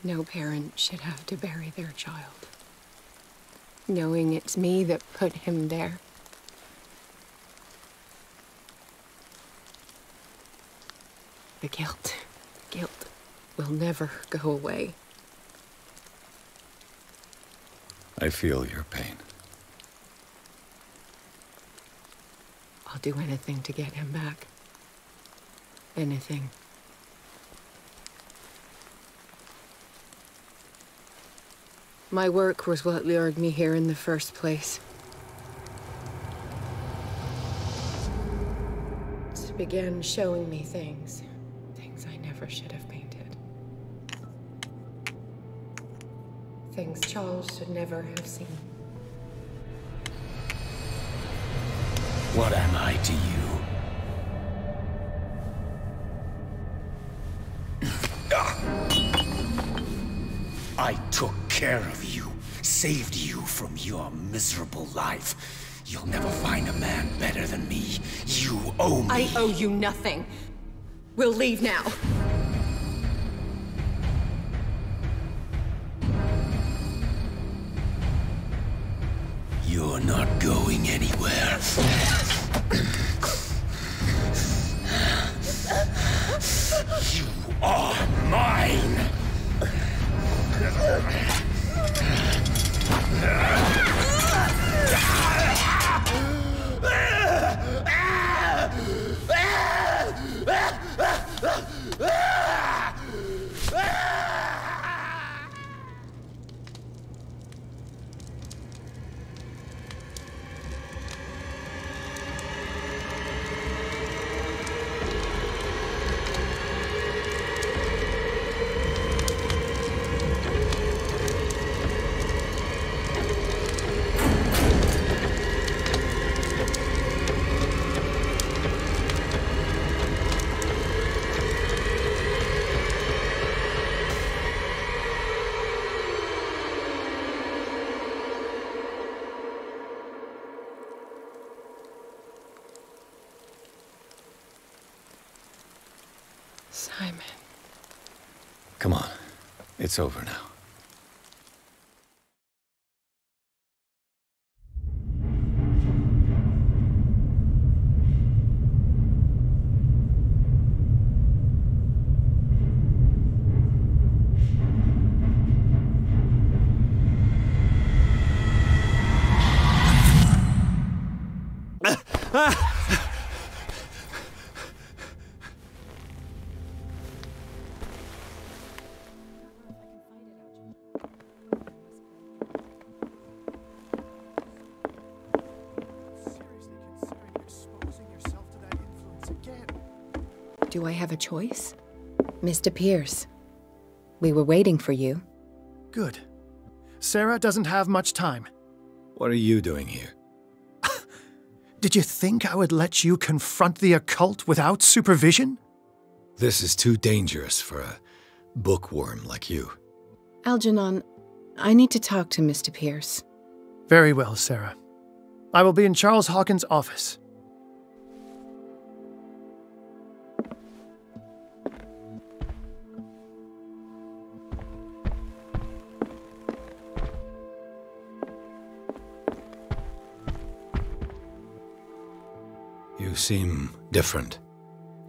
No parent should have to bury their child, knowing it's me that put him there. The guilt will never go away. I feel your pain. I'll do anything to get him back. Anything. My work was what lured me here in the first place. It began showing me things I never should have painted. Things Charles should never have seen. What am I to you? I took care of you, saved you from your miserable life. You'll never find a man better than me. You owe me. I owe you nothing. We'll leave now. You're not going anywhere. You are mine! Simon. Come on. It's over now. Do I have a choice? Mr. Pierce, we were waiting for you. Good. Sarah doesn't have much time. What are you doing here? Did you think I would let you confront the occult without supervision? This is too dangerous for a bookworm like you. Algernon, I need to talk to Mr. Pierce. Very well, Sarah. I will be in Charles Hawkins' office. You seem different.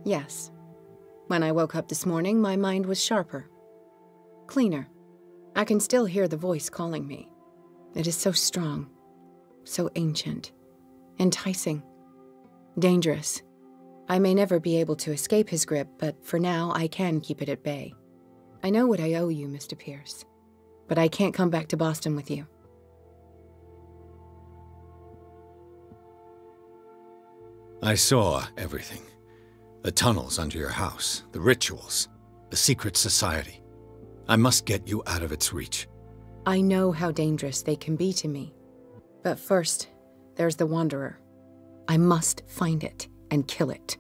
Yes. When I woke up this morning, my mind was sharper. Cleaner. I can still hear the voice calling me. It is so strong. So ancient. Enticing. Dangerous. I may never be able to escape his grip, but for now, I can keep it at bay. I know what I owe you, Mr. Pierce. But I can't come back to Boston with you. I saw everything. The tunnels under your house, the rituals, the secret society. I must get you out of its reach. I know how dangerous they can be to me. But first, there's the Wanderer. I must find it and kill it.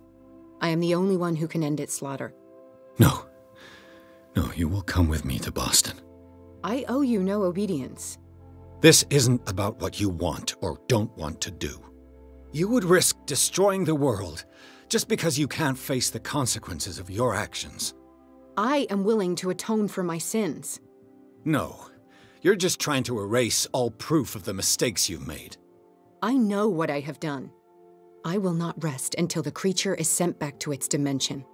I am the only one who can end its slaughter. No. No, you will come with me to Boston. I owe you no obedience. This isn't about what you want or don't want to do. You would risk destroying the world just because you can't face the consequences of your actions. I am willing to atone for my sins. No. You're just trying to erase all proof of the mistakes you've made. I know what I have done. I will not rest until the creature is sent back to its dimension.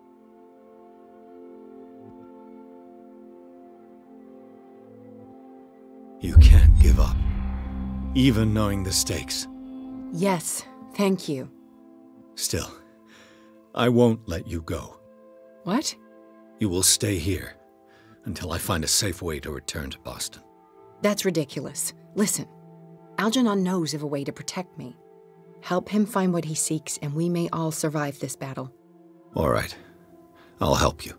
You can't give up, even knowing the stakes. Yes, thank you. Still, I won't let you go. What? You will stay here until I find a safe way to return to Boston. That's ridiculous. Listen, Algernon knows of a way to protect me. Help him find what he seeks, and we may all survive this battle. All right. I'll help you.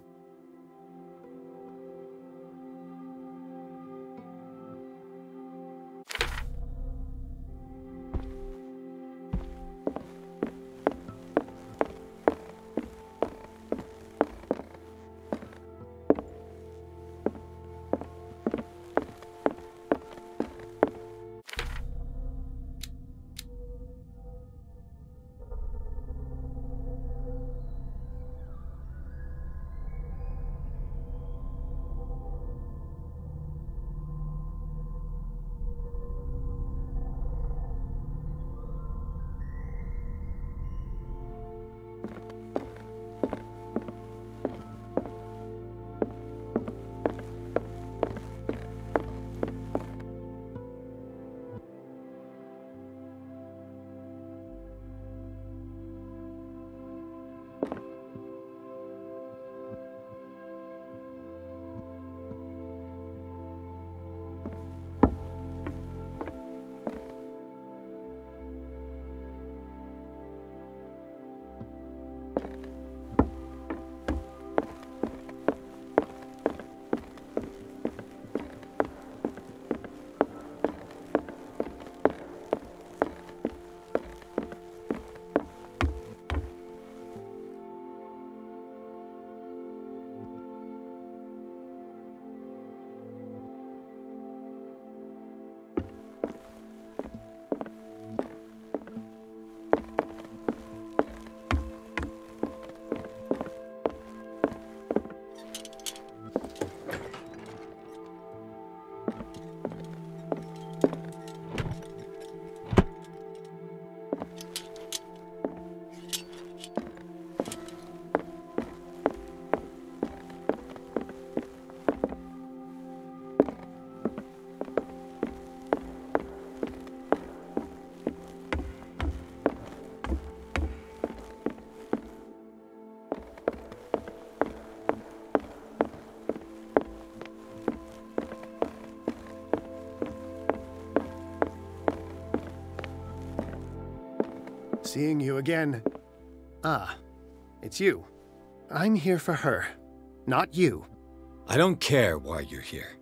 Seeing you again. Ah, it's you. I'm here for her, not you. I don't care why you're here.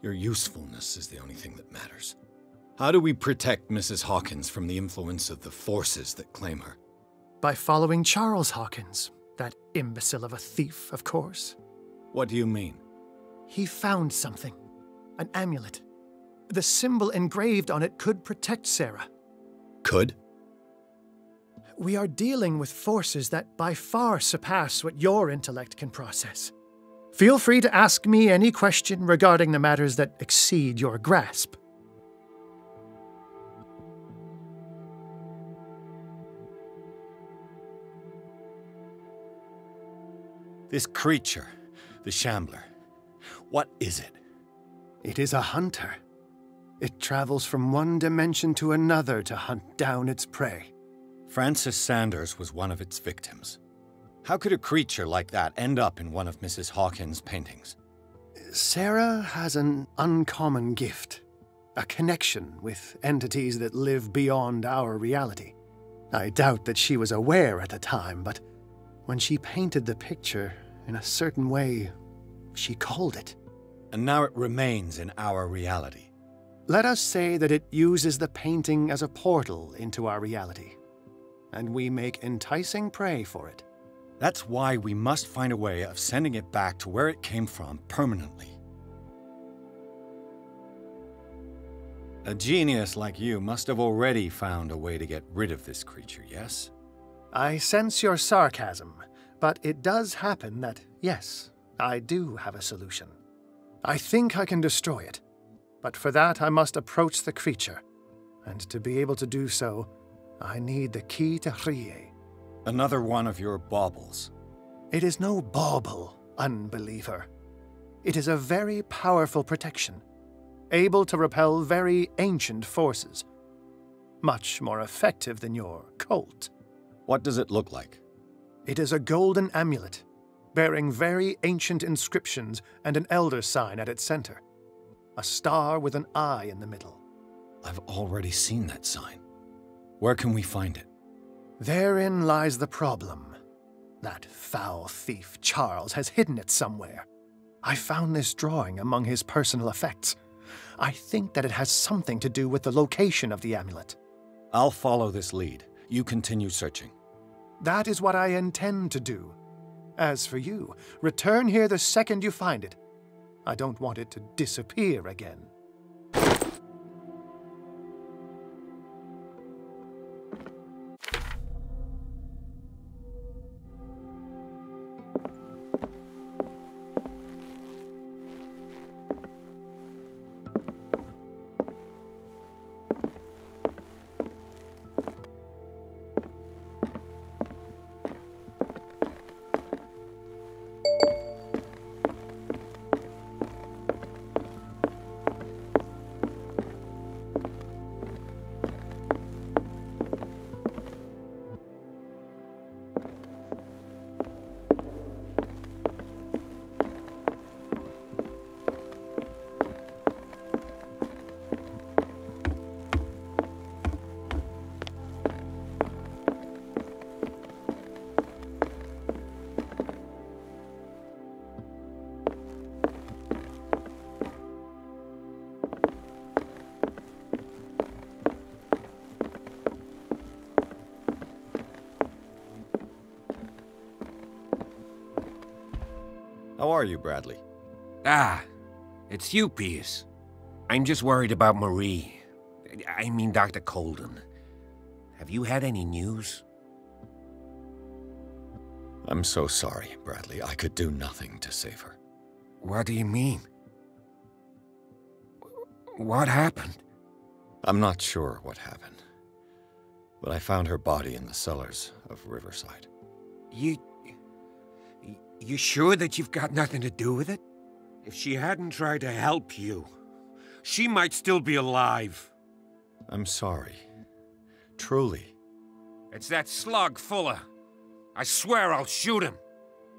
Your usefulness is the only thing that matters. How do we protect Mrs. Hawkins from the influence of the forces that claim her? By following Charles Hawkins, that imbecile of a thief, of course. What do you mean? He found something. An amulet. The symbol engraved on it could protect Sarah. Could? We are dealing with forces that by far surpass what your intellect can process. Feel free to ask me any question regarding the matters that exceed your grasp. This creature, the Shambler, what is it? It is a hunter. It travels from one dimension to another to hunt down its prey. Francis Sanders was one of its victims. How could a creature like that end up in one of Mrs. Hawkins' paintings? Sarah has an uncommon gift. A connection with entities that live beyond our reality. I doubt that she was aware at the time, but when she painted the picture in a certain way, she called it. And now it remains in our reality. Let us say that it uses the painting as a portal into our reality. And we make enticing prey for it. That's why we must find a way of sending it back to where it came from permanently. A genius like you must have already found a way to get rid of this creature, yes? I sense your sarcasm, but it does happen that, yes, I do have a solution. I think I can destroy it, but for that I must approach the creature, and to be able to do so, I need the key to R'lьех. Another one of your baubles. It is no bauble, unbeliever. It is a very powerful protection, able to repel very ancient forces. Much more effective than your Colt. What does it look like? It is a golden amulet, bearing very ancient inscriptions and an elder sign at its center. A star with an eye in the middle. I've already seen that sign. Where can we find it? Therein lies the problem. That foul thief Charles has hidden it somewhere. I found this drawing among his personal effects. I think that it has something to do with the location of the amulet. I'll follow this lead. You continue searching. That is what I intend to do. As for you, return here the second you find it. I don't want it to disappear again. How are you, Bradley? Ah, it's you, Pierce. I'm just worried about Marie. I mean Dr. Colden. Have you had any news? I'm so sorry, Bradley. I could do nothing to save her. What do you mean? What happened? I'm not sure what happened, but I found her body in the cellars of Riverside. You sure that you've got nothing to do with it? If she hadn't tried to help you, she might still be alive. I'm sorry. Truly. It's that slug, Fuller. I swear I'll shoot him.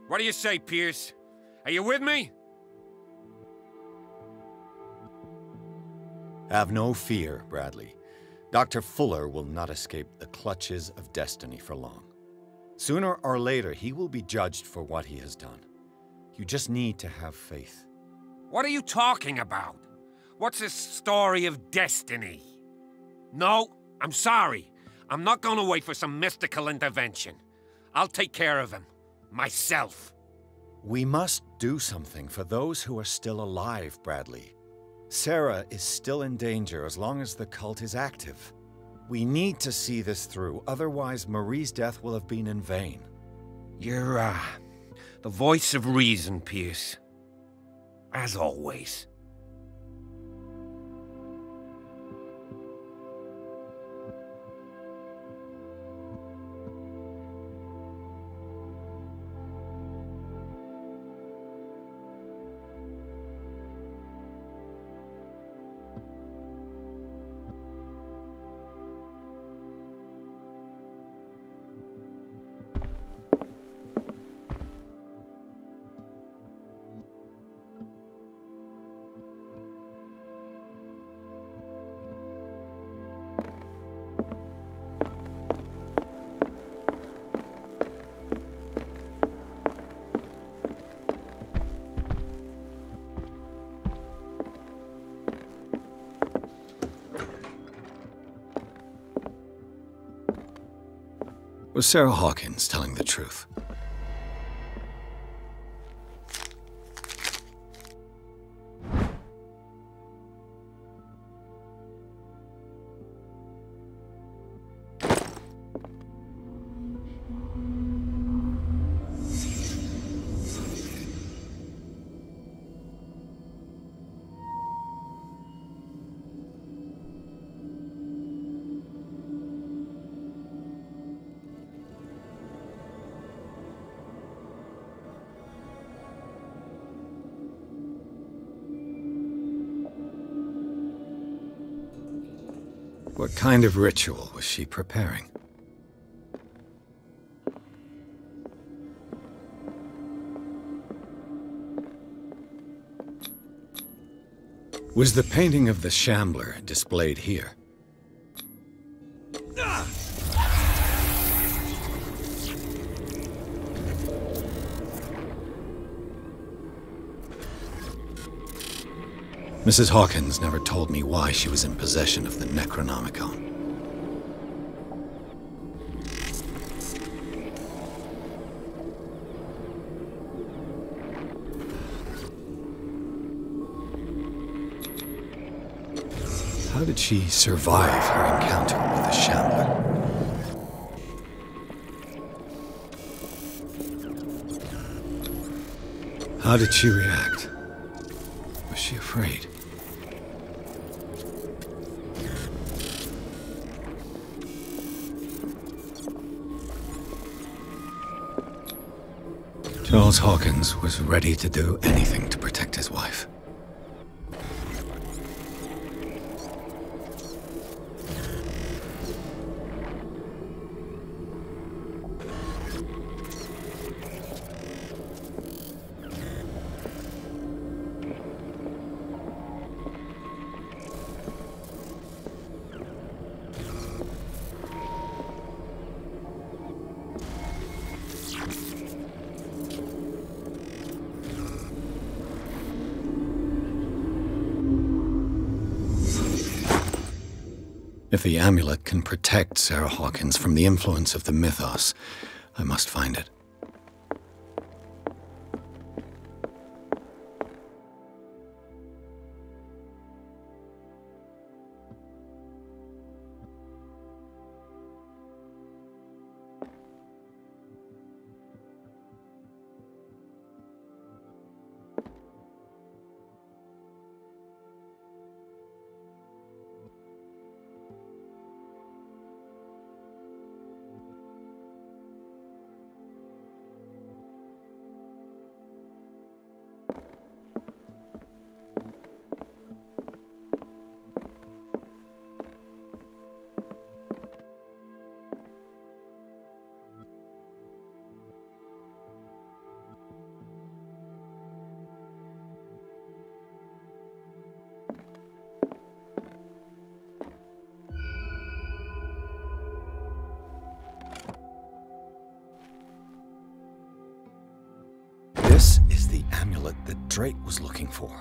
What do you say, Pierce? Are you with me? Have no fear, Bradley. Dr. Fuller will not escape the clutches of destiny for long. Sooner or later, he will be judged for what he has done. You just need to have faith. What are you talking about? What's this story of destiny? No, I'm sorry. I'm not gonna wait for some mystical intervention. I'll take care of him. Myself. We must do something for those who are still alive, Bradley. Sarah is still in danger as long as the cult is active. We need to see this through, otherwise Marie's death will have been in vain. You're, the voice of reason, Pierce. As always. Was Sarah Hawkins telling the truth? What kind of ritual was she preparing? Was the painting of the Shambler displayed here? Mrs. Hawkins never told me why she was in possession of the Necronomicon. How did she survive her encounter with the Shambler? How did she react? Was she afraid? Charles Hawkins was ready to do anything to protect his wife. If the amulet can protect Sarah Hawkins from the influence of the mythos, I must find it. This is the amulet that Drake was looking for.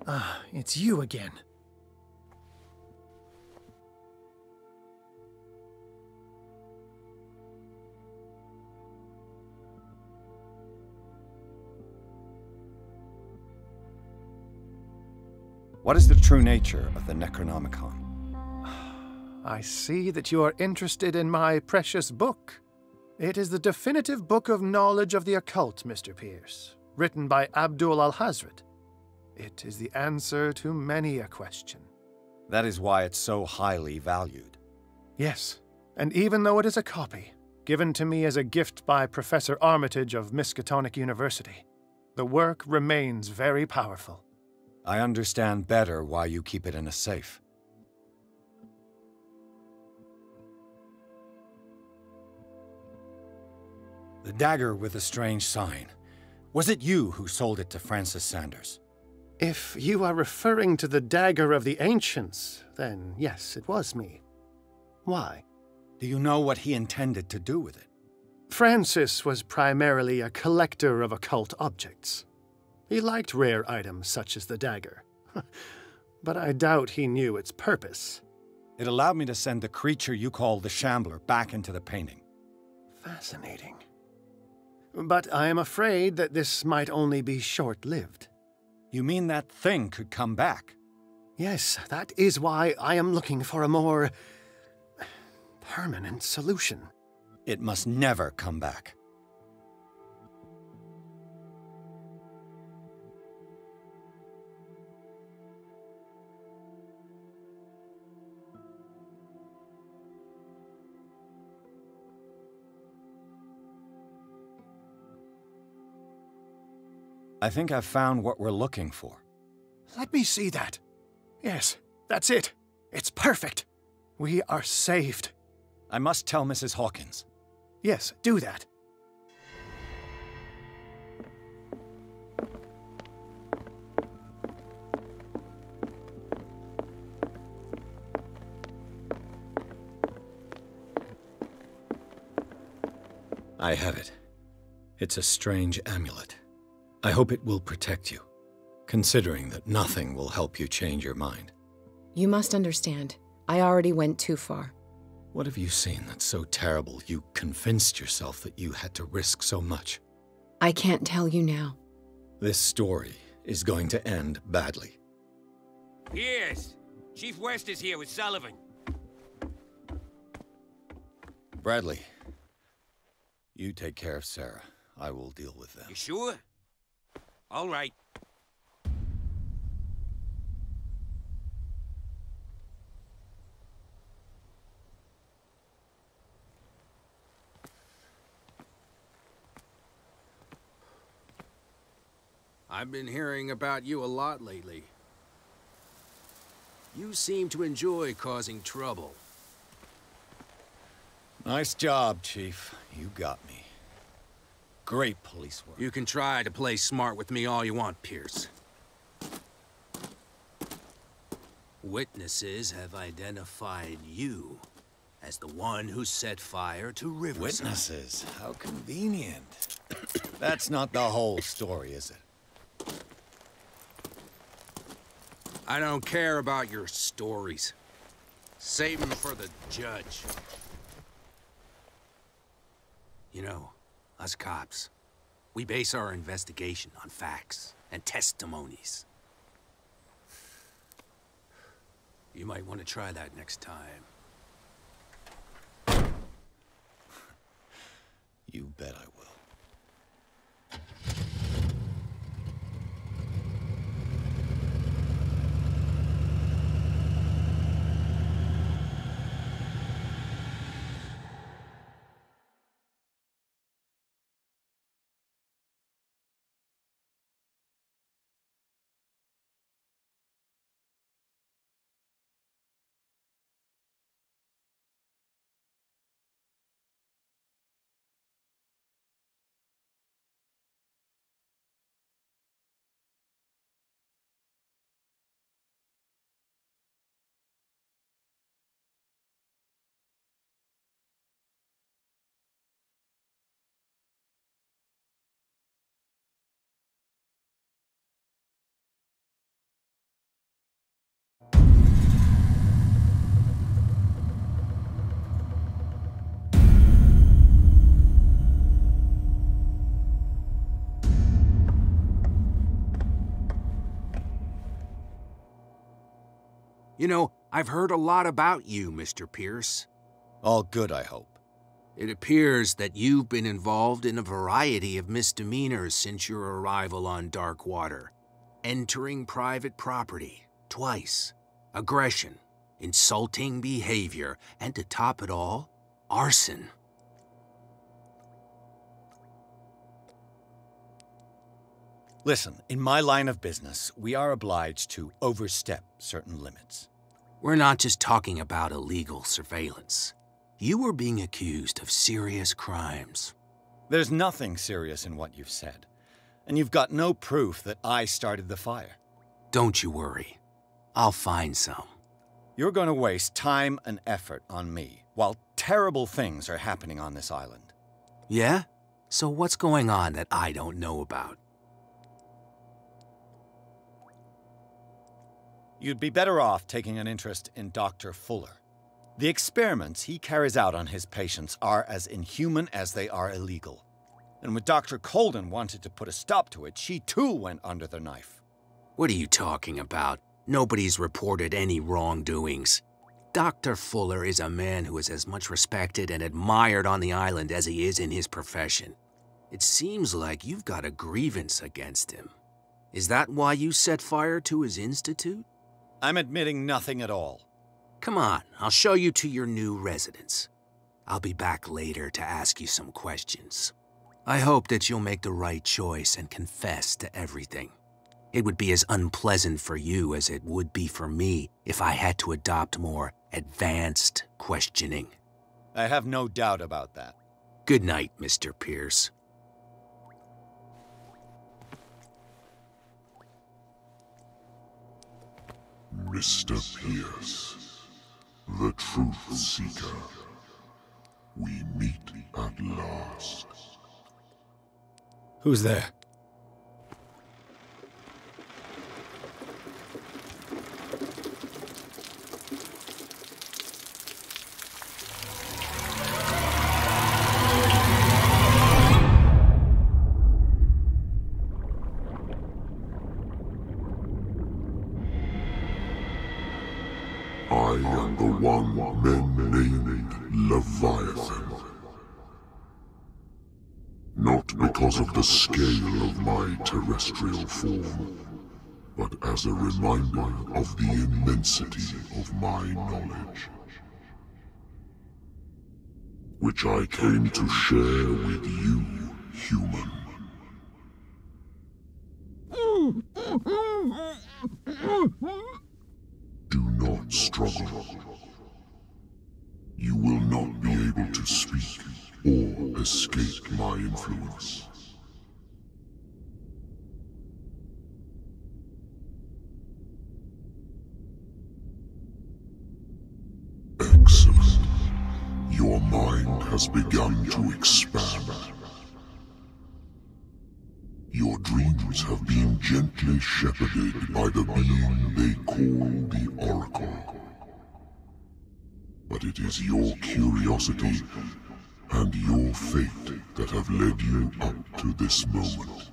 Ah, it's you again. What is the true nature of the Necronomicon? I see that you are interested in my precious book. It is the definitive book of knowledge of the occult, Mr. Pierce, written by Abdul al-Hazred. It is the answer to many a question. That is why it's so highly valued. Yes, and even though it is a copy, given to me as a gift by Professor Armitage of Miskatonic University, the work remains very powerful. I understand better why you keep it in a safe. The dagger with the strange sign. Was it you who sold it to Francis Sanders? If you are referring to the dagger of the ancients, then yes, it was me. Why? Do you know what he intended to do with it? Francis was primarily a collector of occult objects. He liked rare items such as the dagger. But I doubt he knew its purpose. It allowed me to send the creature you call the Shambler back into the painting. Fascinating. But I am afraid that this might only be short-lived. You mean that thing could come back? Yes, that is why I am looking for a more permanent solution. It must never come back. I think I've found what we're looking for. Let me see that. Yes, that's it. It's perfect. We are saved. I must tell Mrs. Hawkins. Yes, do that. I have it. It's a strange amulet. I hope it will protect you, considering that nothing will help you change your mind. You must understand, I already went too far. What have you seen that's so terrible you convinced yourself that you had to risk so much? I can't tell you now. This story is going to end badly. Yes! Chief West is here with Sullivan. Bradley, you take care of Sarah. I will deal with them. You sure? All right. I've been hearing about you a lot lately. You seem to enjoy causing trouble. Nice job, Chief. You got me. Great police work. You can try to play smart with me all you want, Pierce. Witnesses have identified you as the one who set fire to Riverside. Witnesses? How convenient. That's not the whole story, is it? I don't care about your stories. Save them for the judge. You know, us cops, we base our investigation on facts and testimonies. You might want to try that next time. You bet I will. You know, I've heard a lot about you, Mr. Pierce. All good, I hope. It appears that you've been involved in a variety of misdemeanors since your arrival on Darkwater. Entering private property, twice. Aggression, insulting behavior, and to top it all, arson. Listen, in my line of business, we are obliged to overstep certain limits. We're not just talking about illegal surveillance. You were being accused of serious crimes. There's nothing serious in what you've said, and you've got no proof that I started the fire. Don't you worry. I'll find some. You're going to waste time and effort on me, while terrible things are happening on this island. Yeah? So what's going on that I don't know about? You'd be better off taking an interest in Dr. Fuller. The experiments he carries out on his patients are as inhuman as they are illegal. And when Dr. Colden wanted to put a stop to it, she too went under the knife. What are you talking about? Nobody's reported any wrongdoings. Dr. Fuller is a man who is as much respected and admired on the island as he is in his profession. It seems like you've got a grievance against him. Is that why you set fire to his institute? I'm admitting nothing at all. Come on, I'll show you to your new residence. I'll be back later to ask you some questions. I hope that you'll make the right choice and confess to everything. It would be as unpleasant for you as it would be for me if I had to adopt more advanced questioning. I have no doubt about that. Good night, Mr. Pierce. Mr. Pierce, the Truth Seeker, we meet at last. Who's there? I am the one men named Leviathan. Not because of the scale of my terrestrial form, but as a reminder of the immensity of my knowledge, which I came to share with you, human. Do not struggle. You will not be able to speak or escape my influence. Excellent. Your mind has begun to expand. Your dreams have been gently shepherded by the being they call the Oracle. But it is your curiosity and your fate that have led you up to this moment.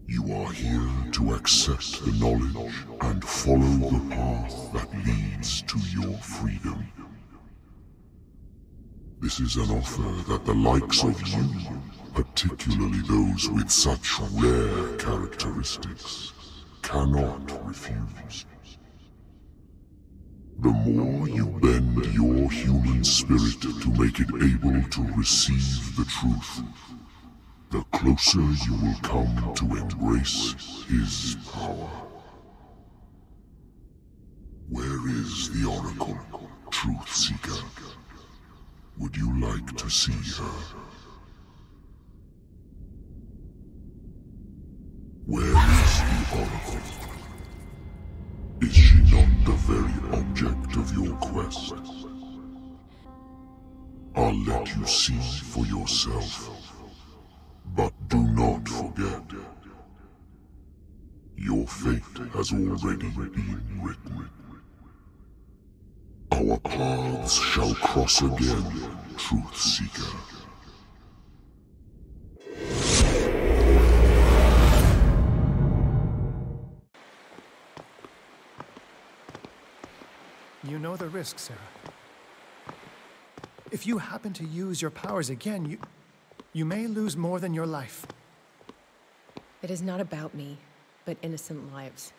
You are here to accept the knowledge and follow the path that leads to your freedom. This is an offer that the likes of you, particularly those with such rare characteristics, cannot refuse. The more you bend your human spirit to make it able to receive the truth, the closer you will come to embrace his power. Where is the Oracle, Truth Seeker? Would you like to see her? Where is the Oracle? Is she not the very object of your quest? I'll let you see for yourself. But do not forget, your fate has already been written. Our paths shall cross again, Truth Seeker. know the risk, Sarah. If you happen to use your powers again, you may lose more than your life. It is not about me, but innocent lives.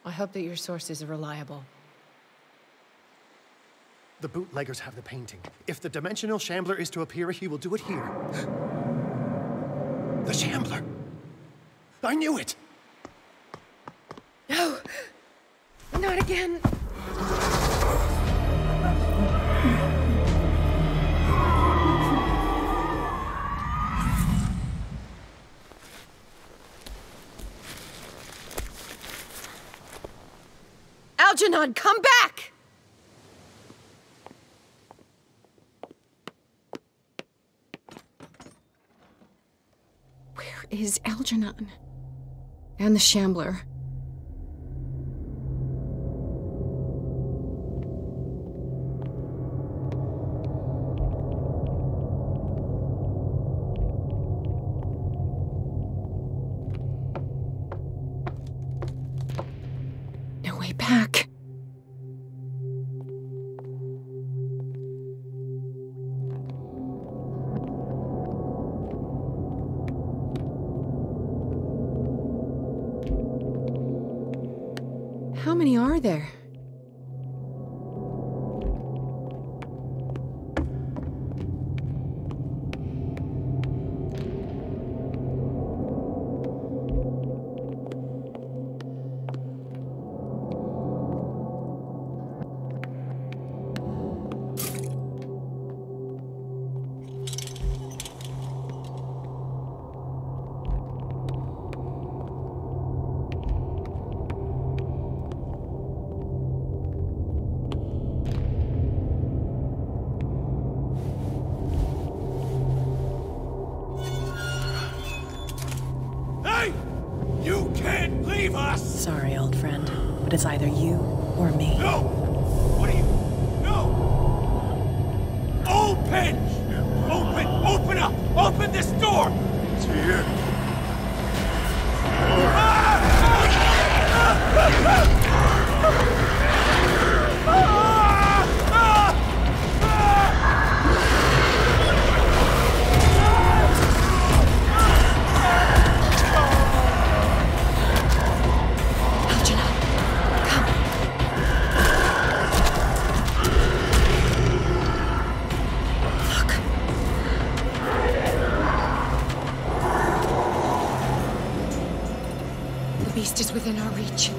I hope that your sources are reliable. The bootleggers have the painting. If the Dimensional Shambler is to appear, he will do it here. The Shambler! I knew it! No! Not again! Algernon, come back! Where is Algernon? And the Shambler? No way back. How many are there? Sorry, old friend, but it's either you or me. No! What are you... No! Open! Open up! Open this door! It's here. Is within our reach.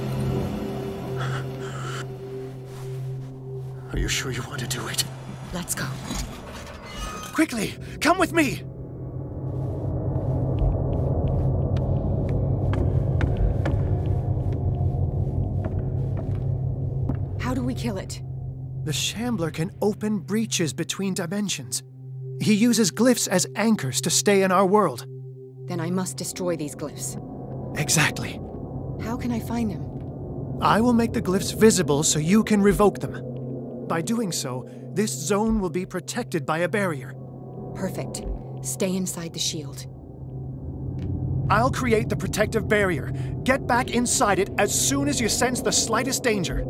Are you sure you want to do it? Let's go. Quickly, come with me! How do we kill it? The Shambler can open breaches between dimensions. He uses glyphs as anchors to stay in our world. Then I must destroy these glyphs. Exactly. How can I find them? I will make the glyphs visible so you can revoke them. By doing so, this zone will be protected by a barrier. Perfect. Stay inside the shield. I'll create the protective barrier. Get back inside it as soon as you sense the slightest danger.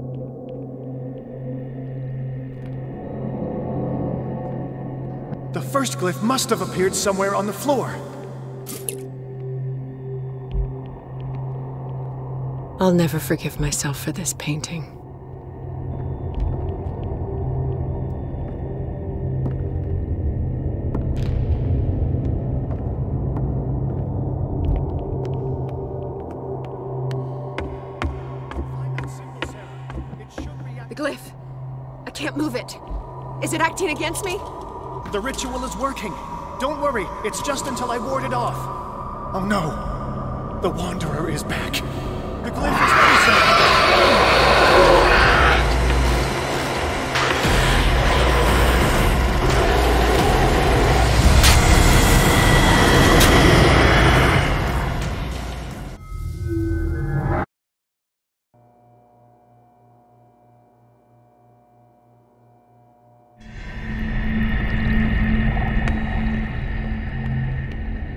The first glyph must have appeared somewhere on the floor. I'll never forgive myself for this painting. The glyph. I can't move it. Is it acting against me? The ritual is working. Don't worry, it's just until I ward it off. Oh no, the Wanderer is back. The glyph is ready,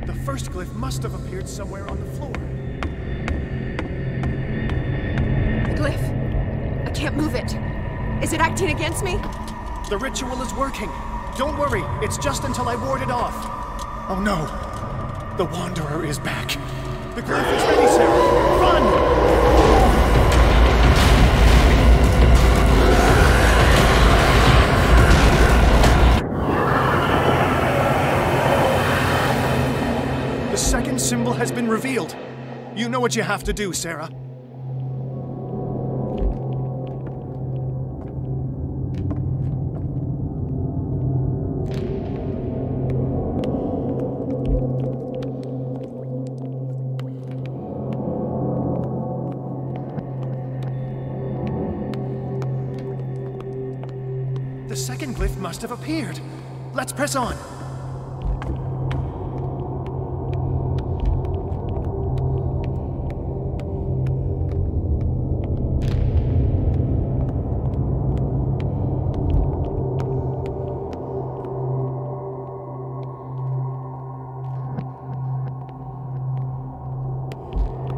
The first glyph must have appeared somewhere on the floor. The glyph. I can't move it. Is it acting against me? The ritual is working. Don't worry, it's just until I ward it off. Oh no. The Wanderer is back. The glyph is ready, Sarah. Run! The second symbol has been revealed. You know what you have to do, Sarah. The second glyph must have appeared. Let's press on.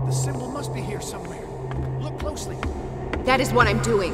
The symbol must be here somewhere. Look closely. That is what I'm doing.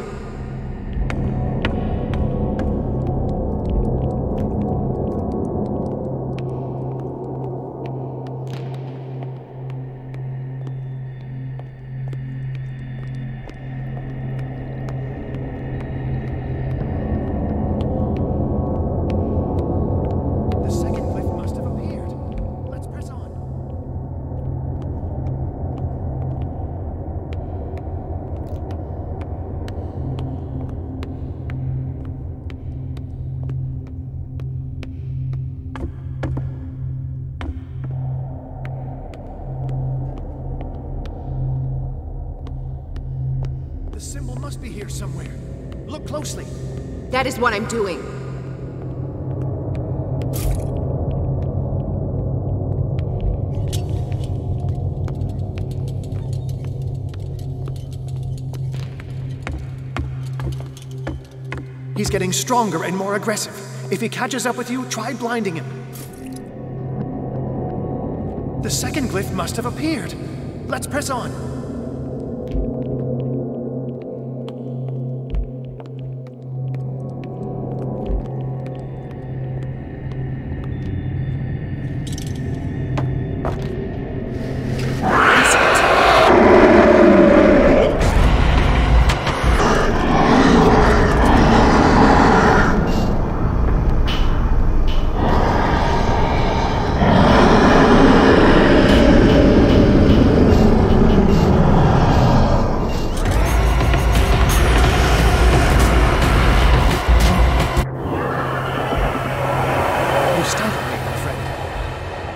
The symbol must be here somewhere. Look closely. That is what I'm doing. He's getting stronger and more aggressive. If he catches up with you, try blinding him. The second glyph must have appeared. Let's press on.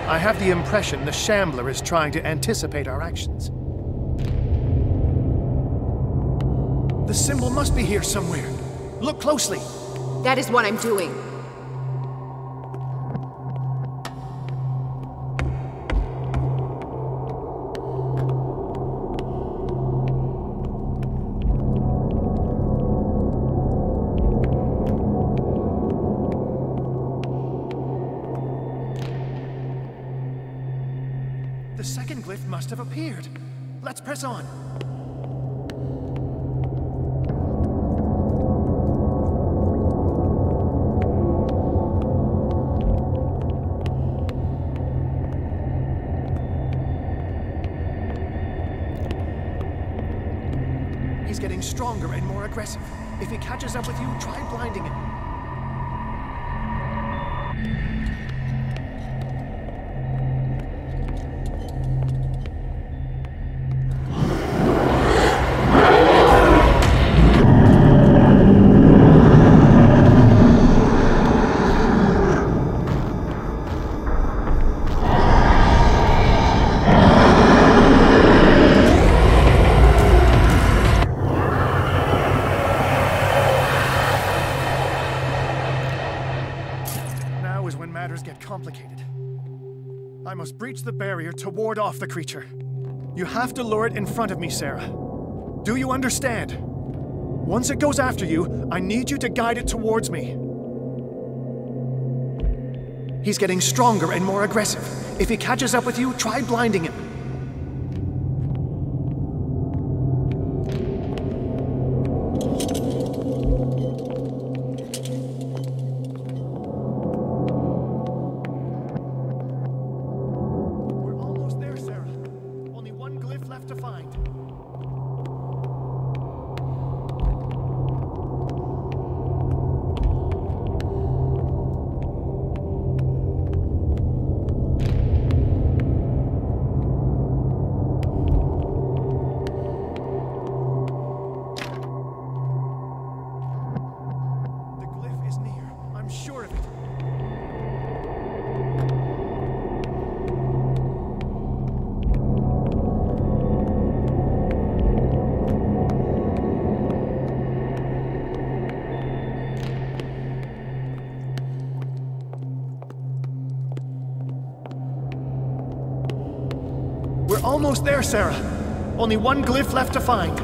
I have the impression the Shambler is trying to anticipate our actions. The symbol must be here somewhere. Look closely. That is what I'm doing. The second glyph must have appeared. Let's press on. He's getting stronger and more aggressive. If he catches up with you, try blinding him. Get complicated. I must breach the barrier to ward off the creature. You have to lure it in front of me, Sarah. Do you understand? Once it goes after you, I need you to guide it towards me. He's getting stronger and more aggressive. If he catches up with you, try blinding him. Almost there, Sarah. Only one glyph left to find.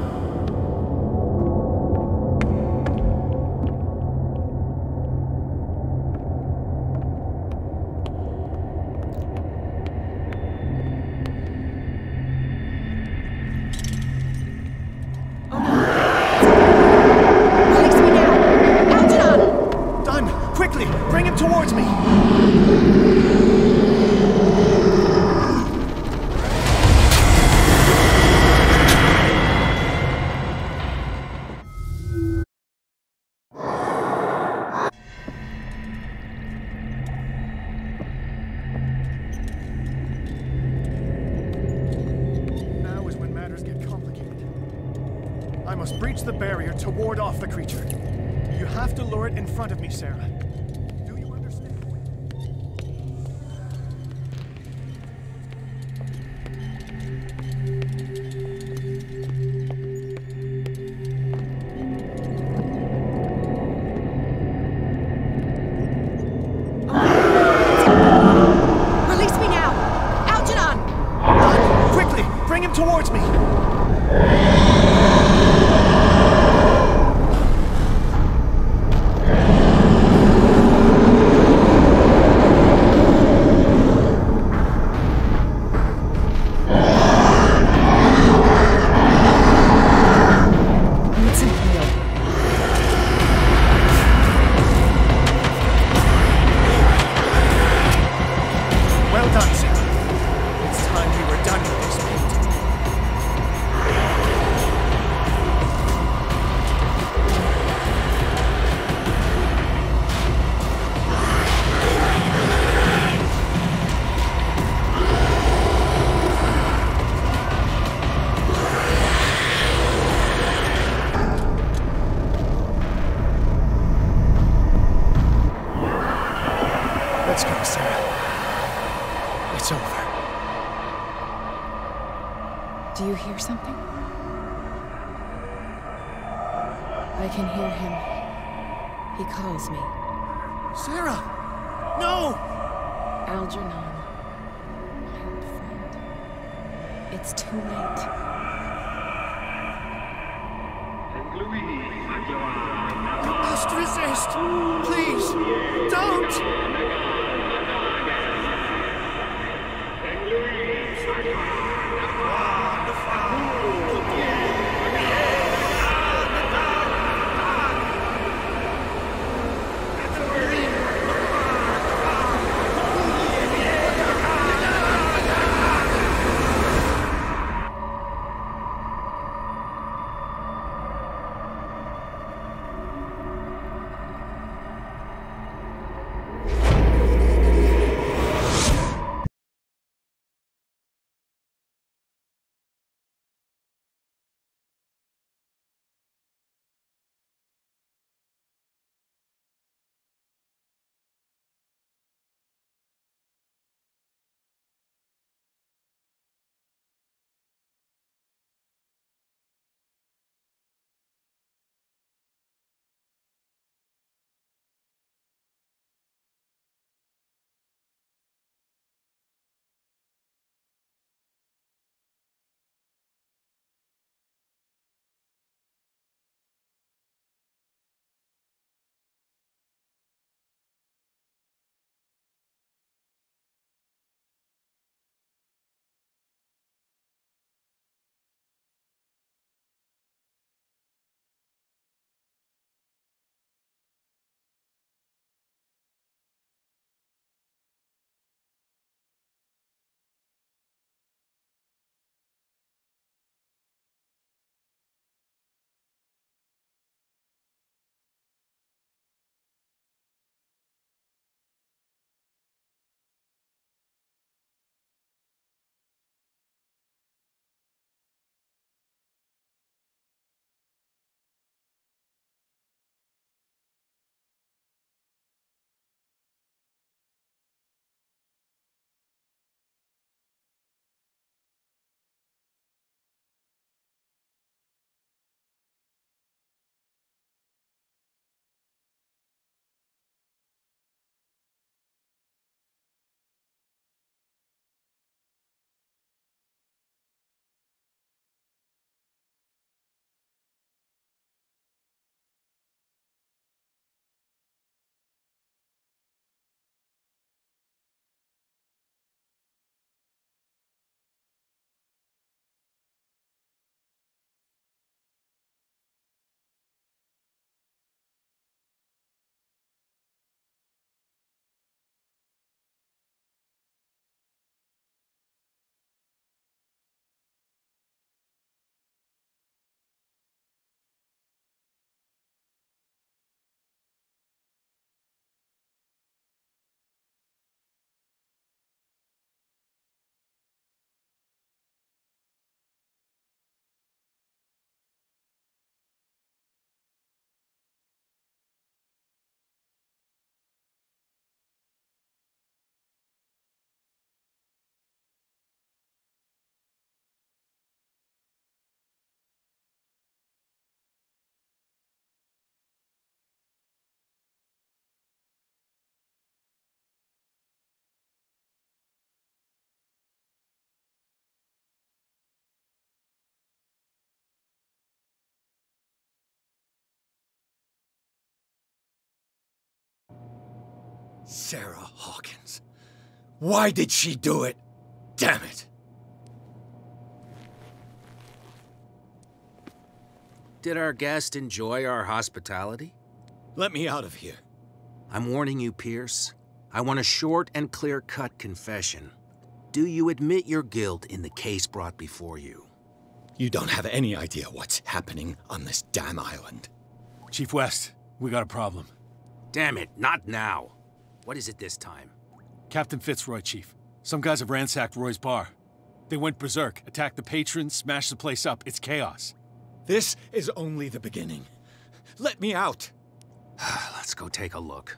The barrier to ward off the creature. You have to lure it in front of me, Sarah. Do you understand? Release me now! Algernon! Quickly! Bring him towards me! Let's go, Sarah. It's over. Do you hear something? I can hear him. He calls me. Sarah! No! Algernon, my old friend. It's too late. You must resist! Please! Don't! Sarah Hawkins. Why did she do it? Damn it! Did our guest enjoy our hospitality? Let me out of here. I'm warning you, Pierce. I want a short and clear-cut confession. Do you admit your guilt in the case brought before you? You don't have any idea what's happening on this damn island. Chief West, we got a problem. Damn it, not now. What is it this time? Captain Fitzroy, Chief. Some guys have ransacked Roy's bar. They went berserk, attacked the patrons, smashed the place up. It's chaos. This is only the beginning. Let me out. Let's go take a look.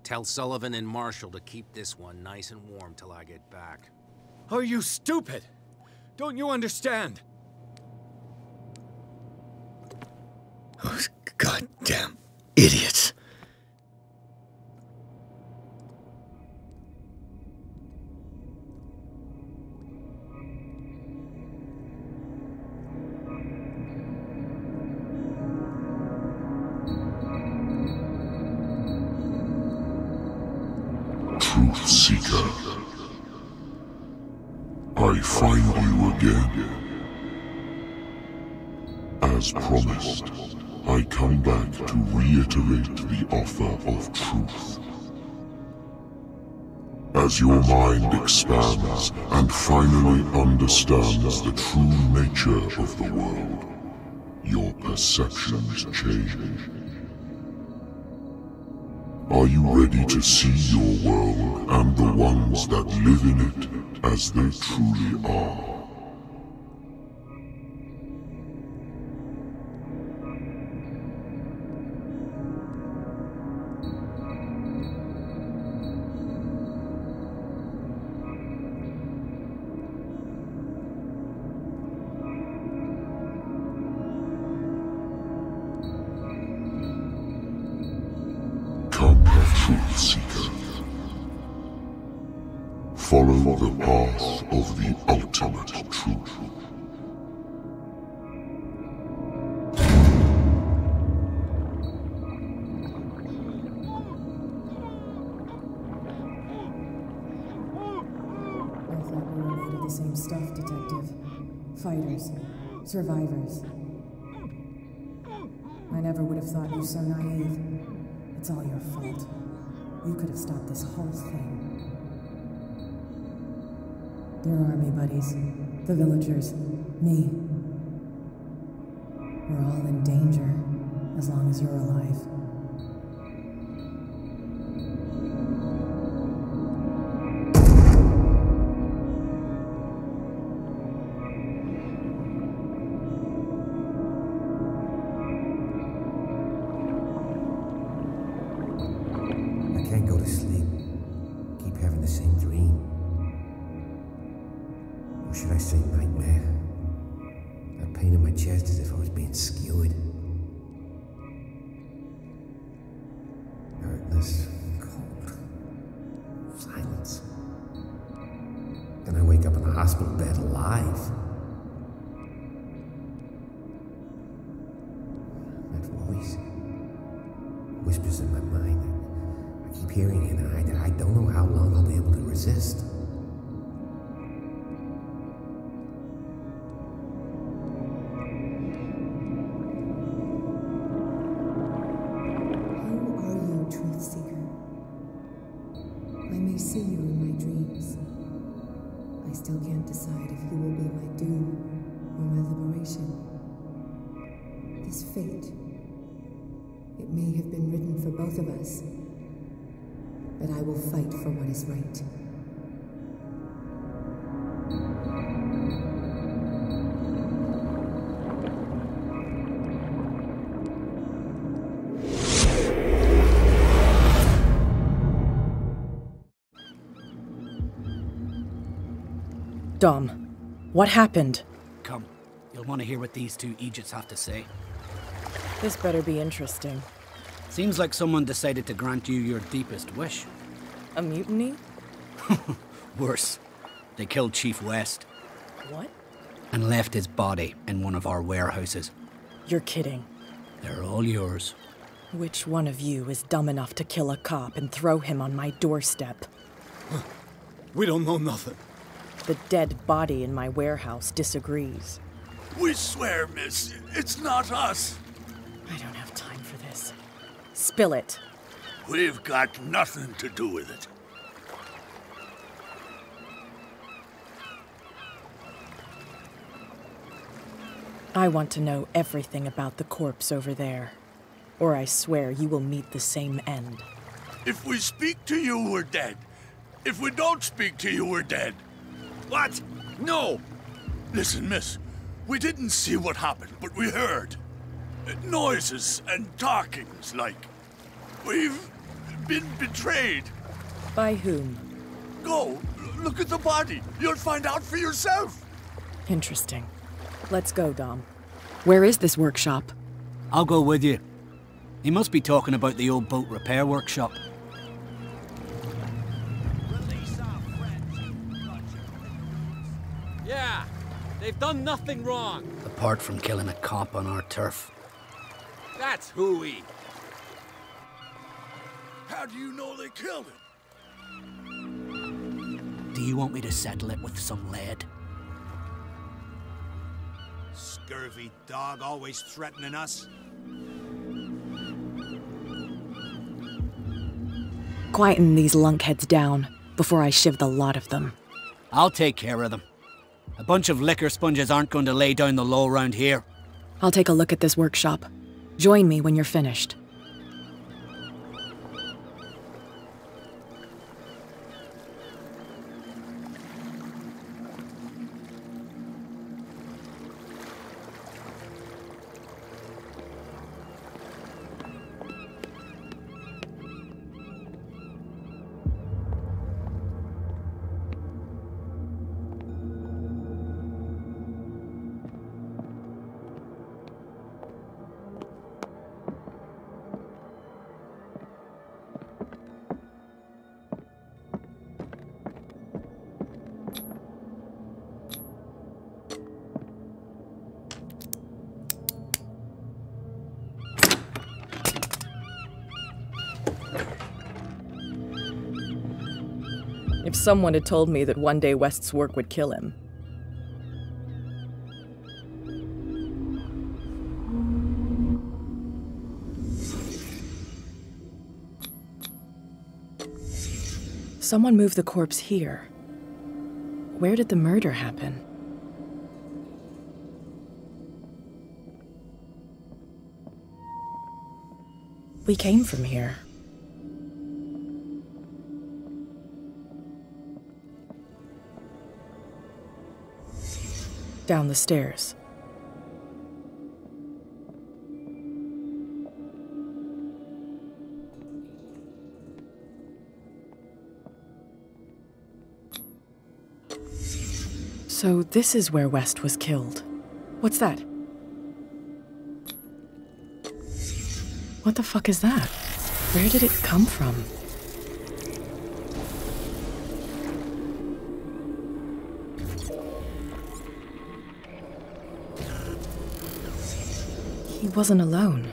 Tell Sullivan and Marshall to keep this one nice and warm till I get back. Are you stupid? Don't you understand? Those goddamn idiots. Truth Seeker. I find you again. As promised, I come back to reiterate the offer of truth. As your mind expands and finally understands the true nature of the world, your perceptions change. Are you ready to see your world and the ones that live in it as they truly are? Follow the path of the ultimate truth. I thought we were made of the same stuff, Detective. Fighters. Survivors. I never would have thought you so naive. It's all your fault. You could have stopped this whole thing. Your army buddies, the villagers, me. We're all in danger, as long as you're alive. I can't go to sleep. Keep having the same dream. Or should I say nightmare? That pain in my chest as if I was being skewered. Hurtless, cold, silence. Then I wake up in a hospital bed alive. That voice whispers in my mind. I keep hearing it, and I don't know how long I'll be able to resist. But I will fight for what is right. Dom, what happened? Come, you'll want to hear what these two Egypts have to say. This better be interesting. Seems like someone decided to grant you your deepest wish. A mutiny? Worse. They killed Chief West. What? And left his body in one of our warehouses. You're kidding. They're all yours. Which one of you is dumb enough to kill a cop and throw him on my doorstep? We don't know nothing. The dead body in my warehouse disagrees. We swear, miss, it's not us. I don't have time for this. Spill it. We've got nothing to do with it. I want to know everything about the corpse over there, or I swear you will meet the same end. If we speak to you, we're dead. If we don't speak to you, we're dead. What? No! Listen, miss, we didn't see what happened, but we heard. Noises and talkings, like. We've been betrayed. By whom? Go, look at the body. You'll find out for yourself. Interesting. Let's go, Dom. Where is this workshop? I'll go with you. He must be talking about the old boat repair workshop. Yeah, they've done nothing wrong. Apart from killing a cop on our turf. That's hooey. How do you know they killed him? Do you want me to settle it with some lead? Scurvy dog, always threatening us. Quieten these lunkheads down before I shiv the lot of them. I'll take care of them. A bunch of liquor sponges aren't going to lay down the law around here. I'll take a look at this workshop. Join me when you're finished. If someone had told me that one day West's work would kill him. Someone moved the corpse here. Where did the murder happen? We came from here. Down the stairs. So this is where West was killed. What's that? What the fuck is that? Where did it come from? He wasn't alone.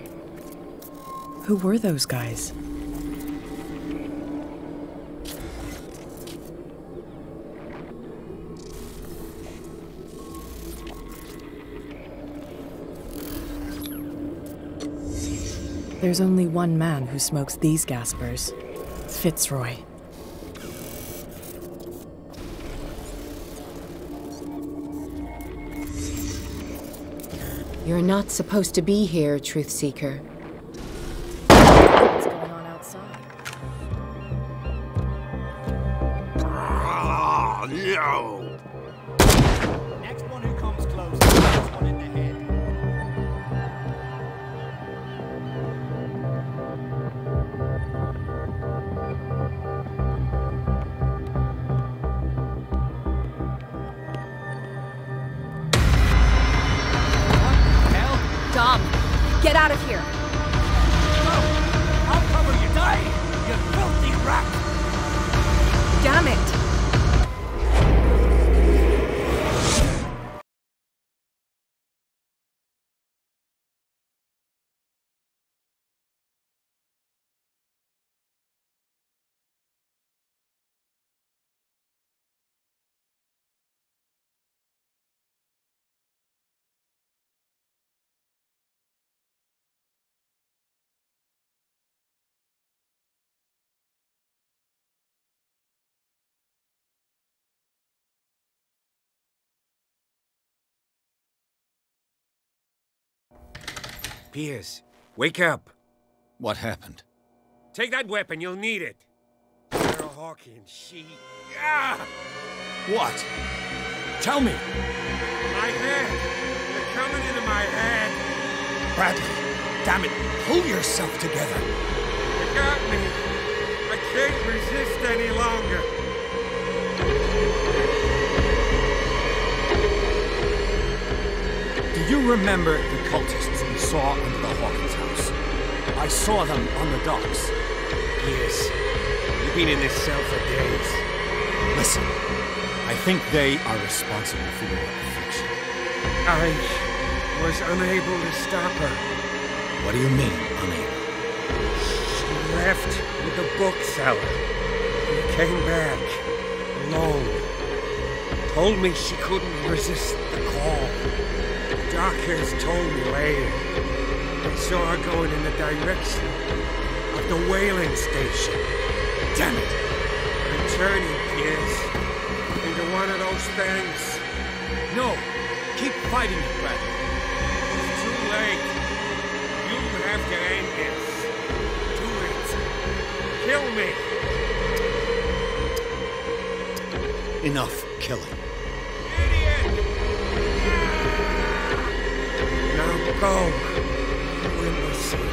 Who were those guys? There's only one man who smokes these gaspers. Fitzroy. You're not supposed to be here, Truth Seeker. What's going on outside? No! Next one who comes close, gets one in the head. Dom, get out of here! No! I'll cover you, die! You filthy rat! Damn it! Piers, wake up. What happened? Take that weapon, you'll need it. Sarah Hawkins, she... Ah! What? Tell me! My head! They're coming into my head! Bradley, damn it, pull yourself together. You got me. I can't resist any longer. Do you remember the cultists we saw under the Hawkins house? I saw them on the docks. Yes. You've been in this cell for days. Listen, I think they are responsible for your affliction. I was unable to stop her. What do you mean, unable? She left with the bookseller. And came back alone. Told me she couldn't resist the call. The doctors told me later. They saw her going in the direction of the whaling station. Damn it! I'm turning, Piers, into one of those things. No! Keep fighting it, Bradley. It's too late. You have to end this. Do it. Kill me. Enough killing. Idiot! Now go. You imbecile.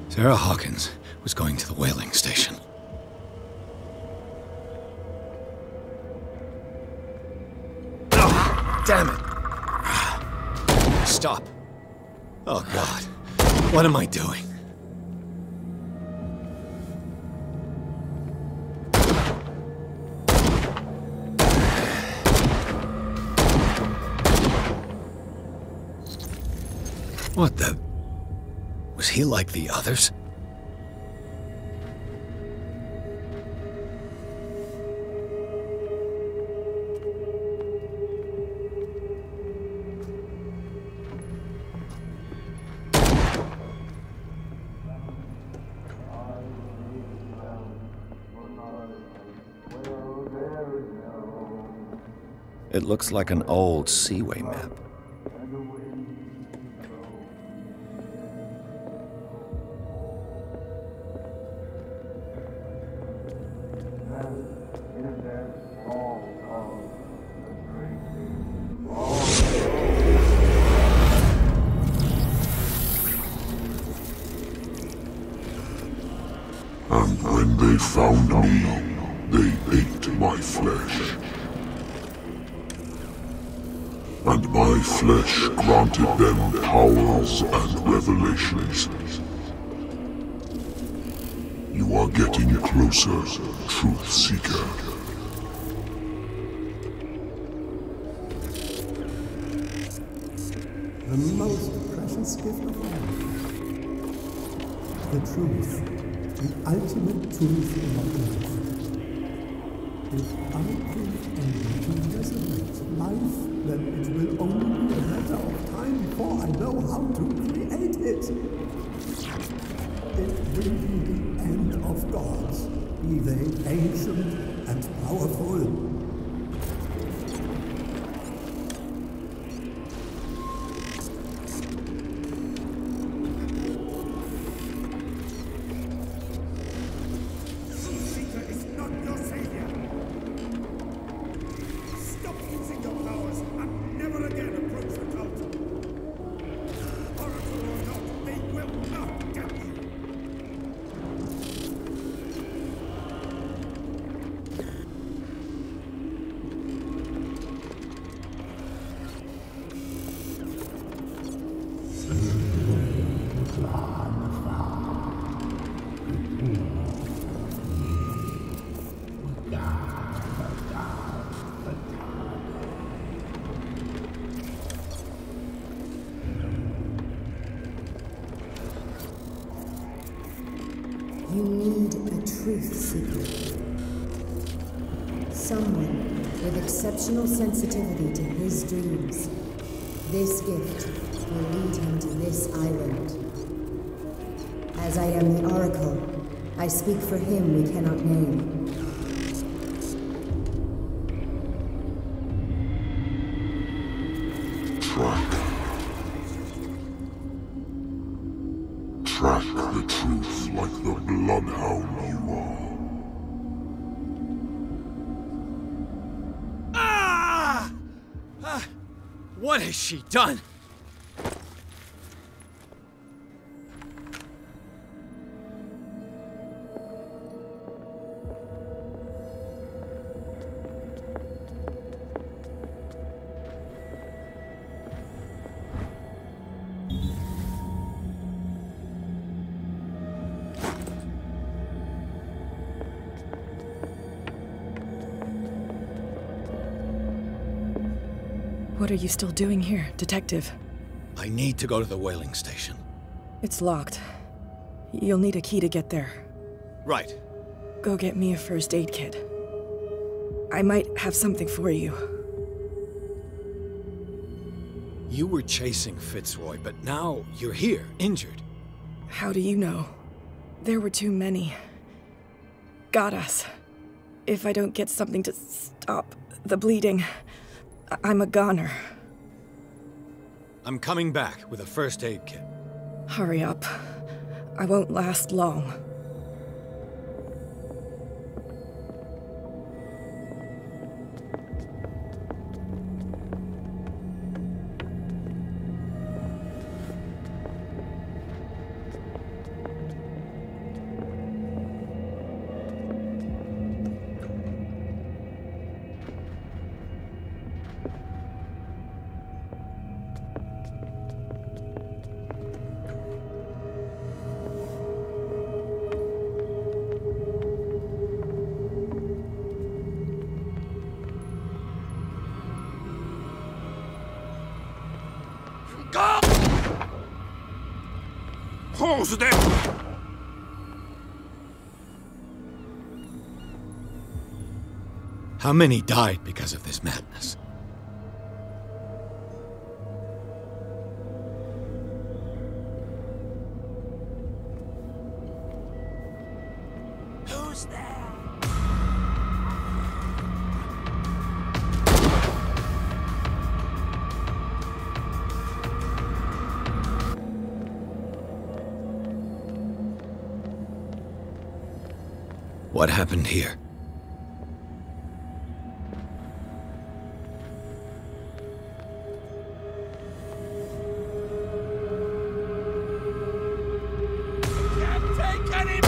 Sarah Hawkins was going to the whaling station. Oh, damn it! Stop. Oh, God. What am I doing? What the... Was he like the others? It looks like an old seaway map. And when they found me, they ate my flesh. And my flesh granted them powers and revelations. You are getting closer, Truth Seeker. The most precious gift of all. The truth. The ultimate truth about life. If I prove only to resurrect life, then it will only be a matter of time before I know how to create it. It will be the end of gods, be they ancient and powerful. You need a truth seeker. Someone with exceptional sensitivity to his dreams. This gift will lead him to this island. As I am the Oracle, I speak for him we cannot name. Track the truth like the bloodhound you are. What has she done? What are you still doing here, Detective? I need to go to the whaling station. It's locked. You'll need a key to get there. Right. Go get me a first aid kit. I might have something for you. You were chasing Fitzroy, but now you're here, injured. How do you know? There were too many. Got us. If I don't get something to stop the bleeding, I'm a goner. I'm coming back with a first aid kit. Hurry up. I won't last long. Who's there? How many died because of this madness? Who's there? What happened here? Can't take any.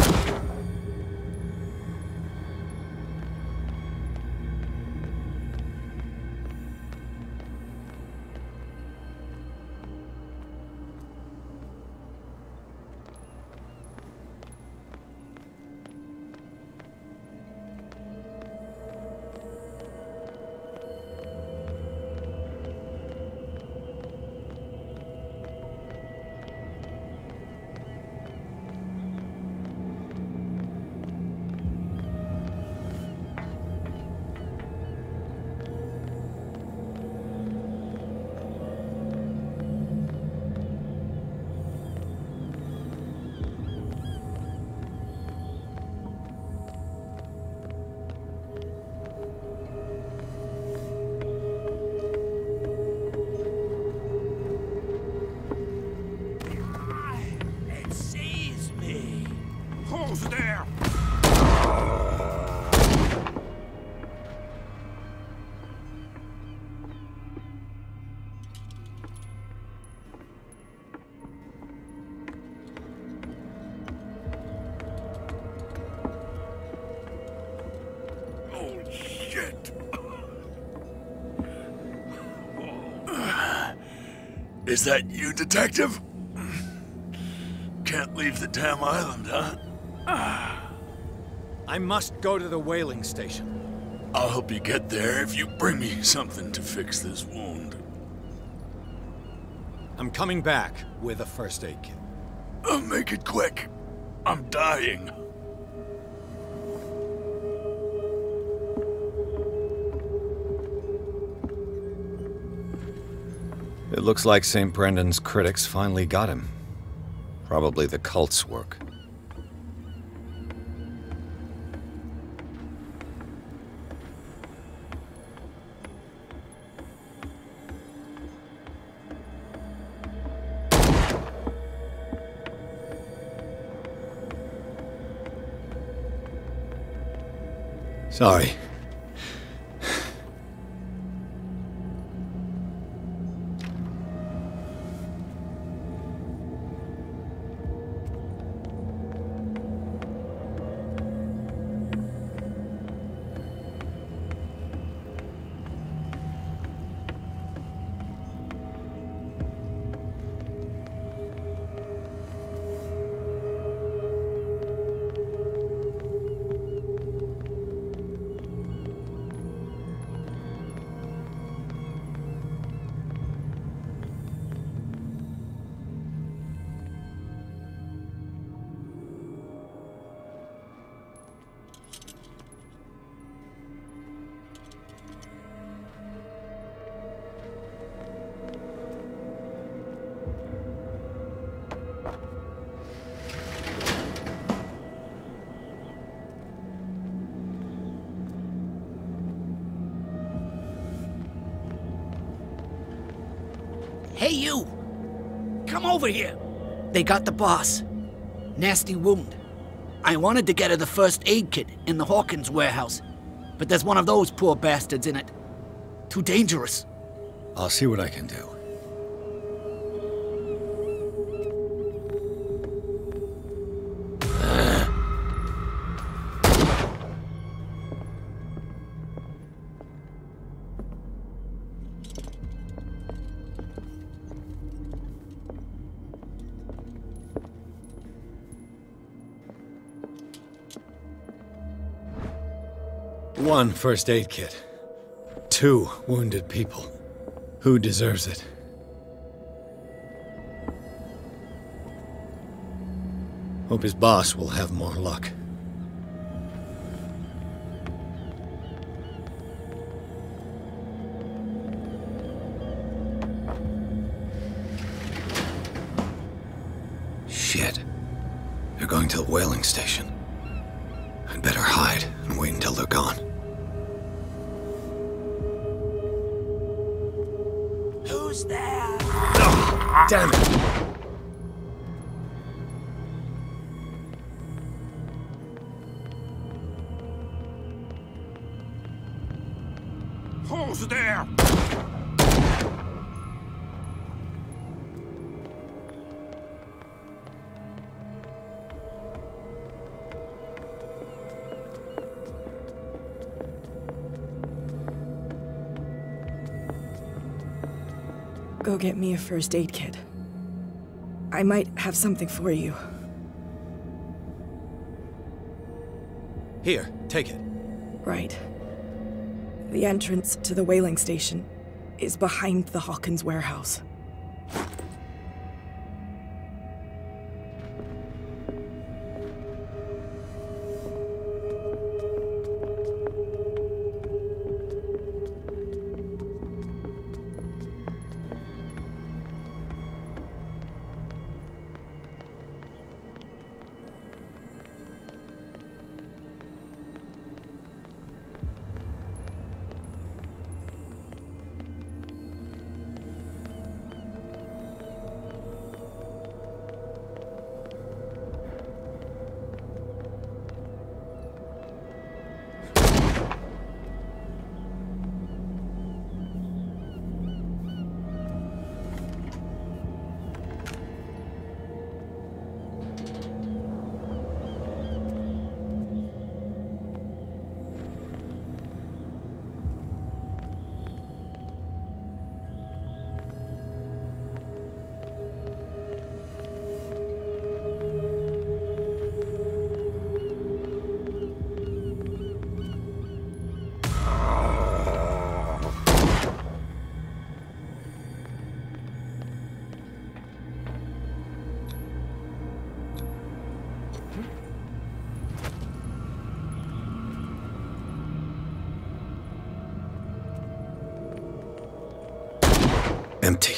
Who's there? Oh, shit. Is that you, Detective? Can't leave the damn island, huh? I must go to the whaling station. I'll help you get there if you bring me something to fix this wound. I'm coming back with a first aid kit. Make it quick. I'm dying. It looks like St. Brendan's critics finally got him. Probably the cult's work. Sorry. Hey, you! Come over here! They got the boss. Nasty wound. I wanted to get her the first aid kit in the Hawkins warehouse, but there's one of those poor bastards in it. Too dangerous. I'll see what I can do. One first aid kit. 2 wounded people. Who deserves it? Hope his boss will have more luck. Shit. They're going to the whaling station. I'd better hide and wait until they're gone. Who's there? Oh, damn it! Who's there? Go get me a first aid kit. I might have something for you. Here, take it. Right. The entrance to the whaling station is behind the Hawkins warehouse. Empty.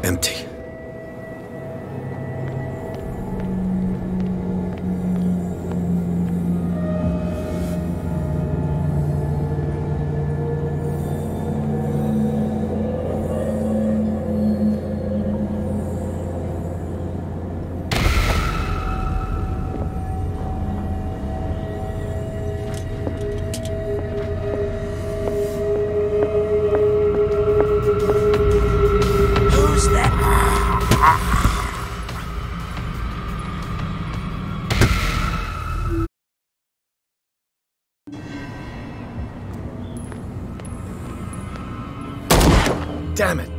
Empty. Damn it!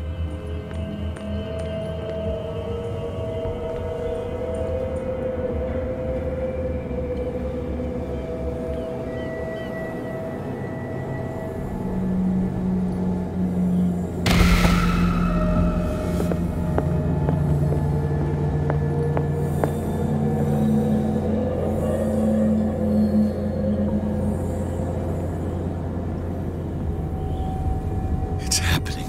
It's happening.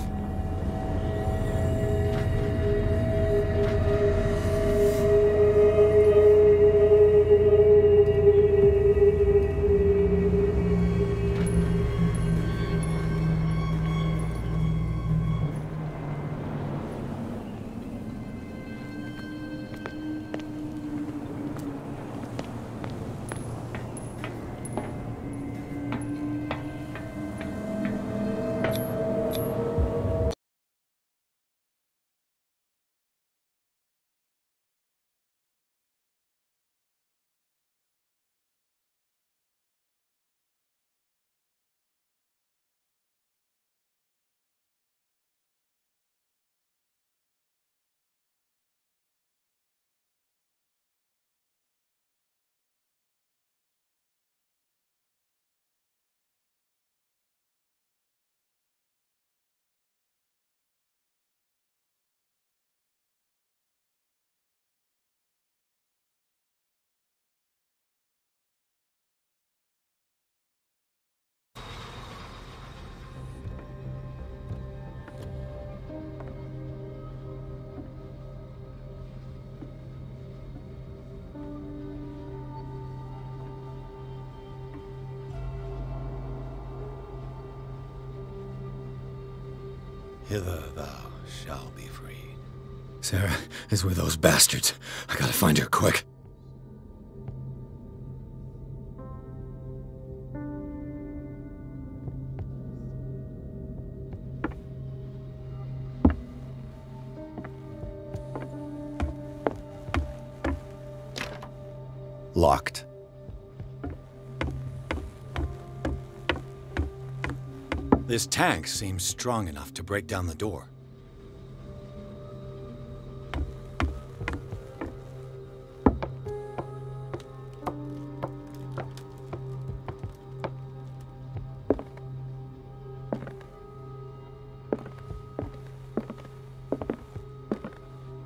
Hither thou shalt be freed. Sarah is with those bastards. I gotta find her quick. Locked. This tank seems strong enough to break down the door.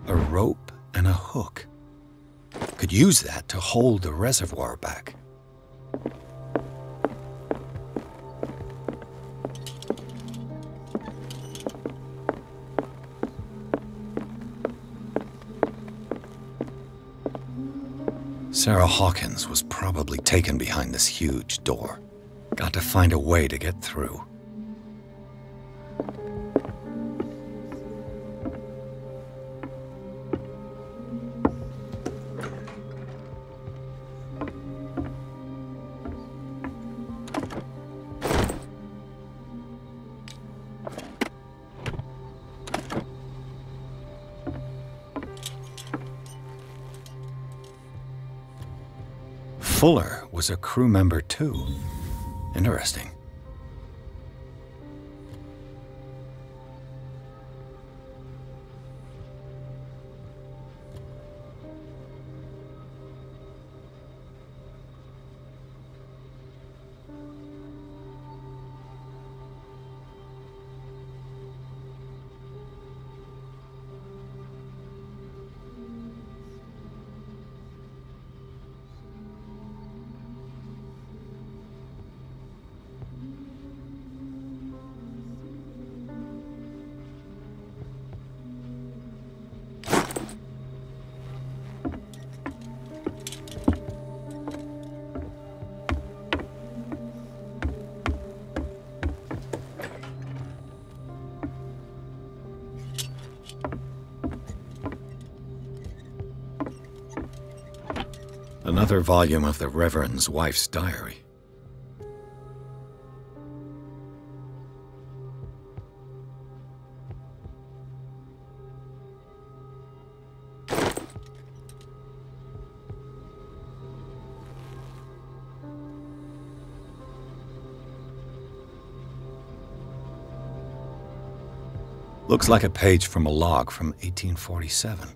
A rope and a hook. Could use that to hold the reservoir back. Sarah Hawkins was probably taken behind this huge door. Got to find a way to get through. Fuller was a crew member too. Interesting. Another volume of the Reverend's wife's diary. Looks like a page from a log from 1847.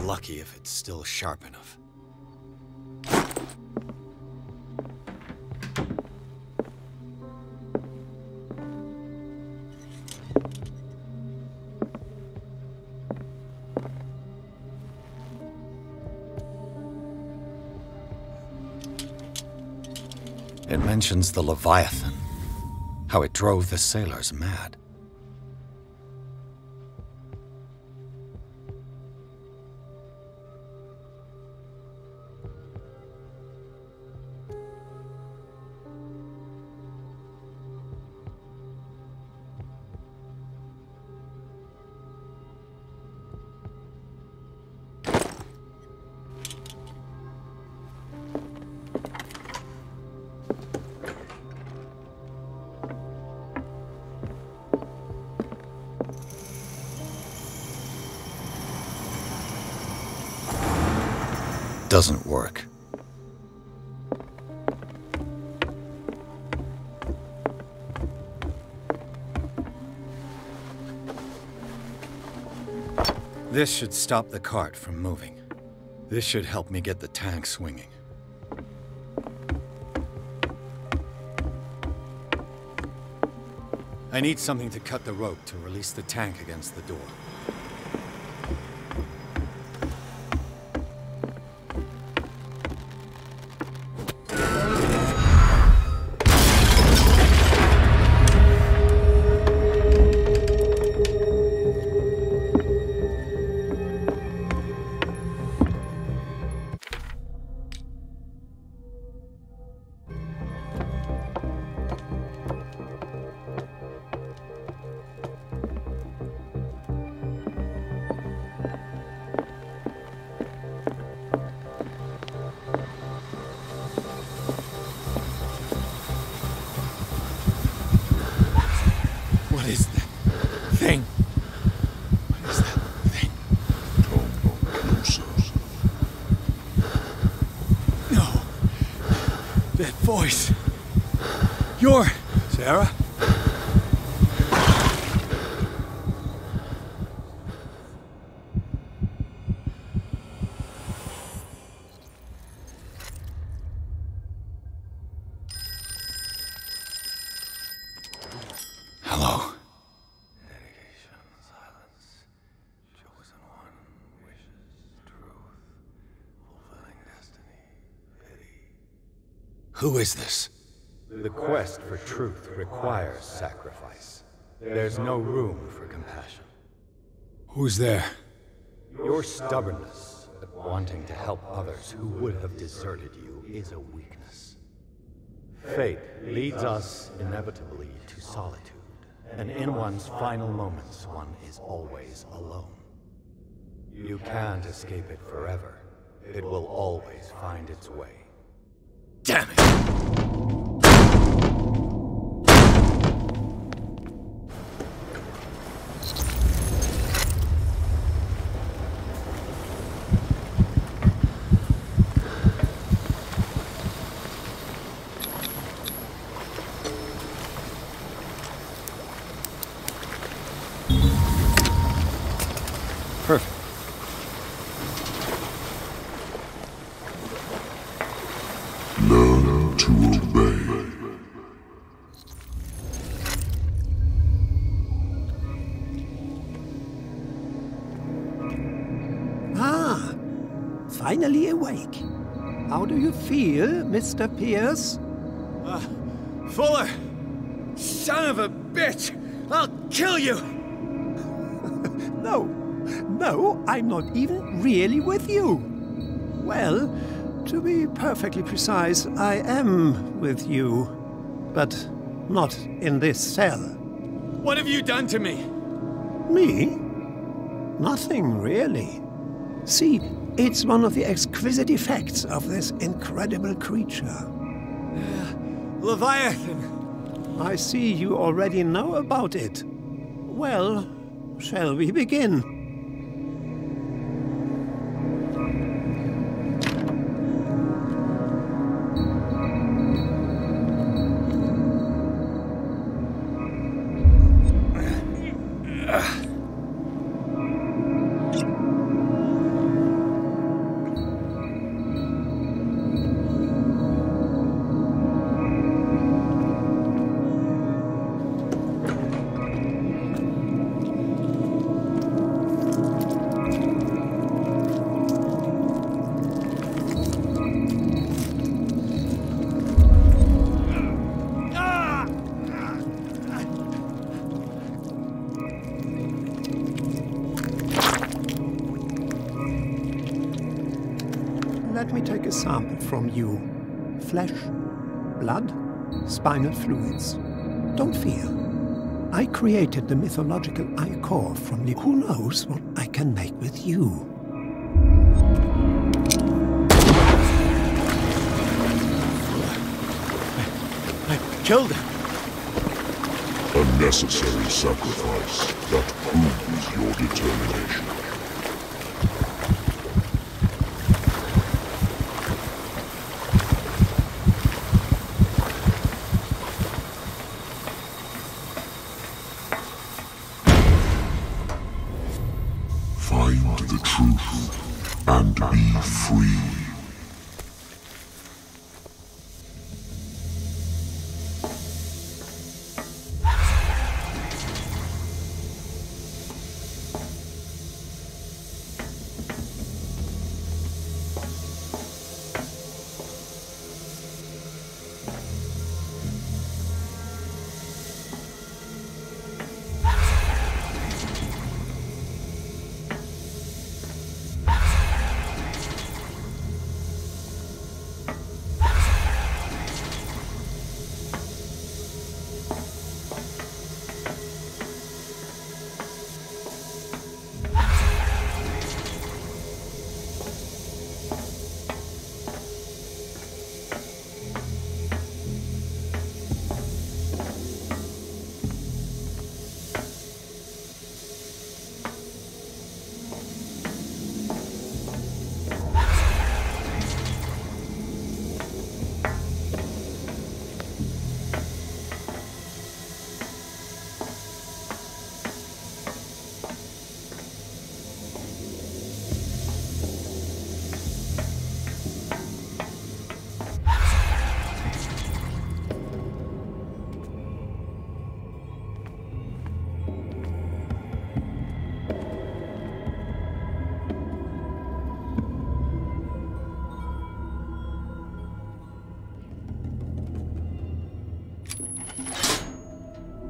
Lucky if it's still sharp enough. It mentions the Leviathan, how it drove the sailors mad. Doesn't work. This should stop the cart from moving. This should help me get the tank swinging. I need something to cut the rope to release the tank against the door. Voice. You're... Sarah? Hello. Dedication, silence, chosen one, wishes, truth, fulfilling destiny, pity. Who is this? The quest for truth requires sacrifice. There's no room for compassion. Who's there? Your stubbornness at wanting to help others who would have deserted you is a weakness. Fate leads us inevitably to solitude, and in one's final moments, one is always alone. You can't escape it forever. It will always find its way. Damn it! Perfect. Learn to obey. Ah, finally awake. How do you feel, Mr. Pierce? Fuller! Son of a bitch! I'll kill you! No, I'm not even really with you. Well, to be perfectly precise, I am with you, but not in this cell. What have you done to me? Me? Nothing, really. See, it's one of the exquisite effects of this incredible creature. Leviathan! I see you already know about it. Well, shall we begin? Let me take a sample from you. Flesh, blood, spinal fluids. Don't fear. I created the mythological ichor from the... Who knows what I can make with you? I killed him. A necessary sacrifice that proves your determination. Find the truth and be free.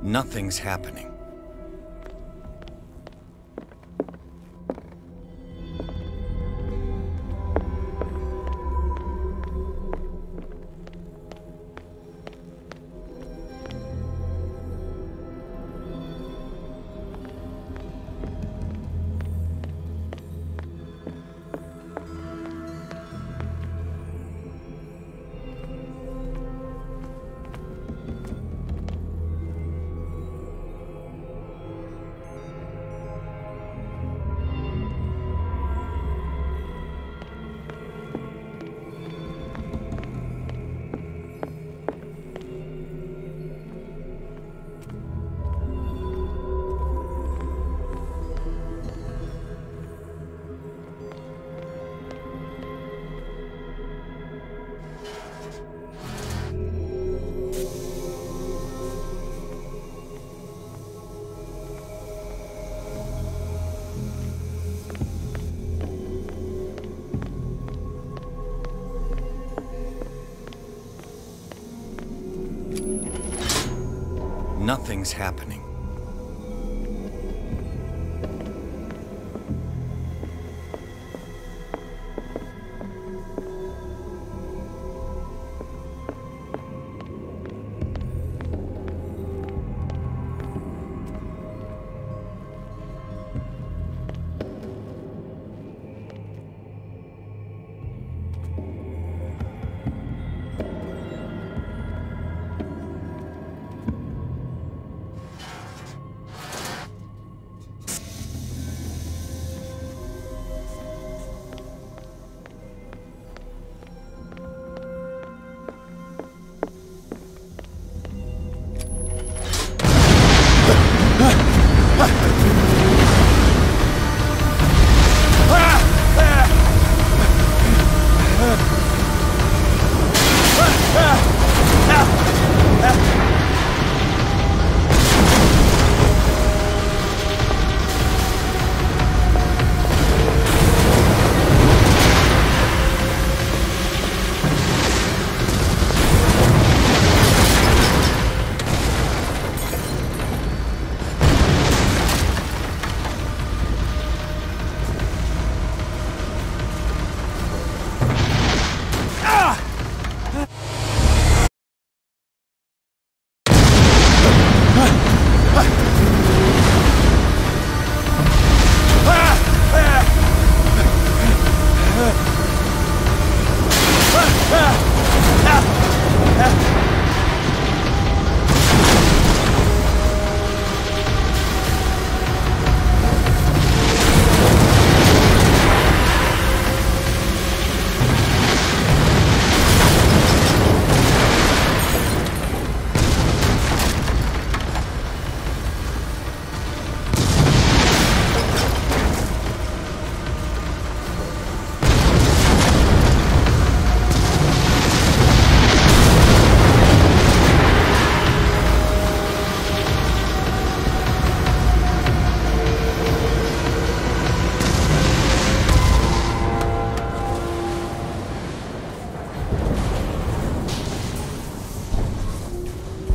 Nothing's happening. Nothing's happening.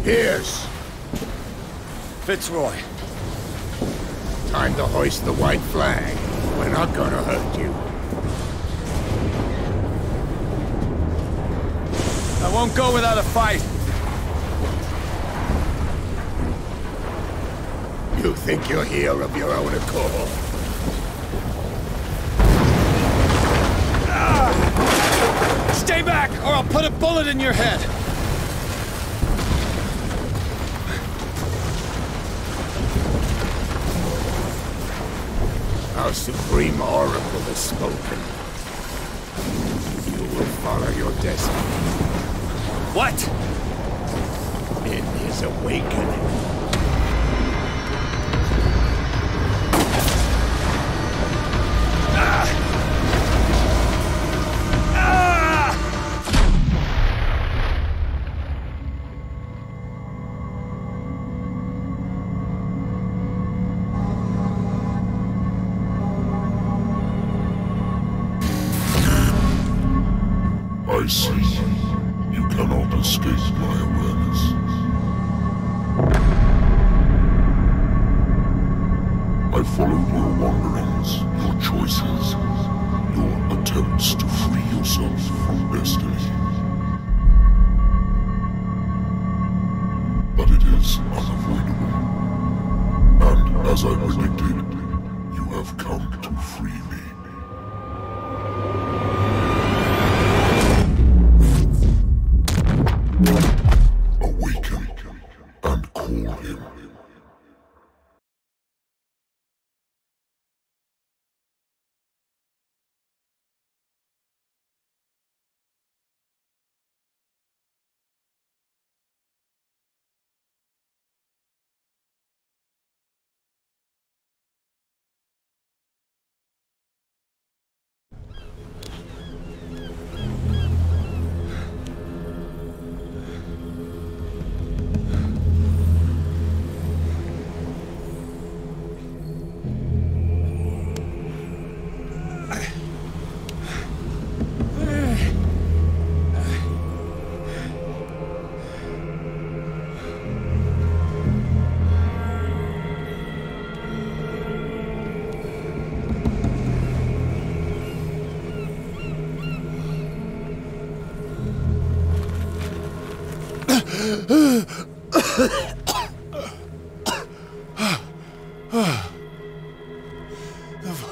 Pierce! Fitzroy. Time to hoist the white flag. We're not gonna hurt you. I won't go without a fight. You think you're here of your own accord? Stay back, or I'll put a bullet in your head! Our Supreme Oracle has spoken. You will follow your destiny. What? In his awakening. I see. You cannot escape my awareness. I followed your wanderings, your choices, your attempts to free yourself from destiny. But it is unavoidable. And as I predicted, you have come to free me. Awaken and call him. The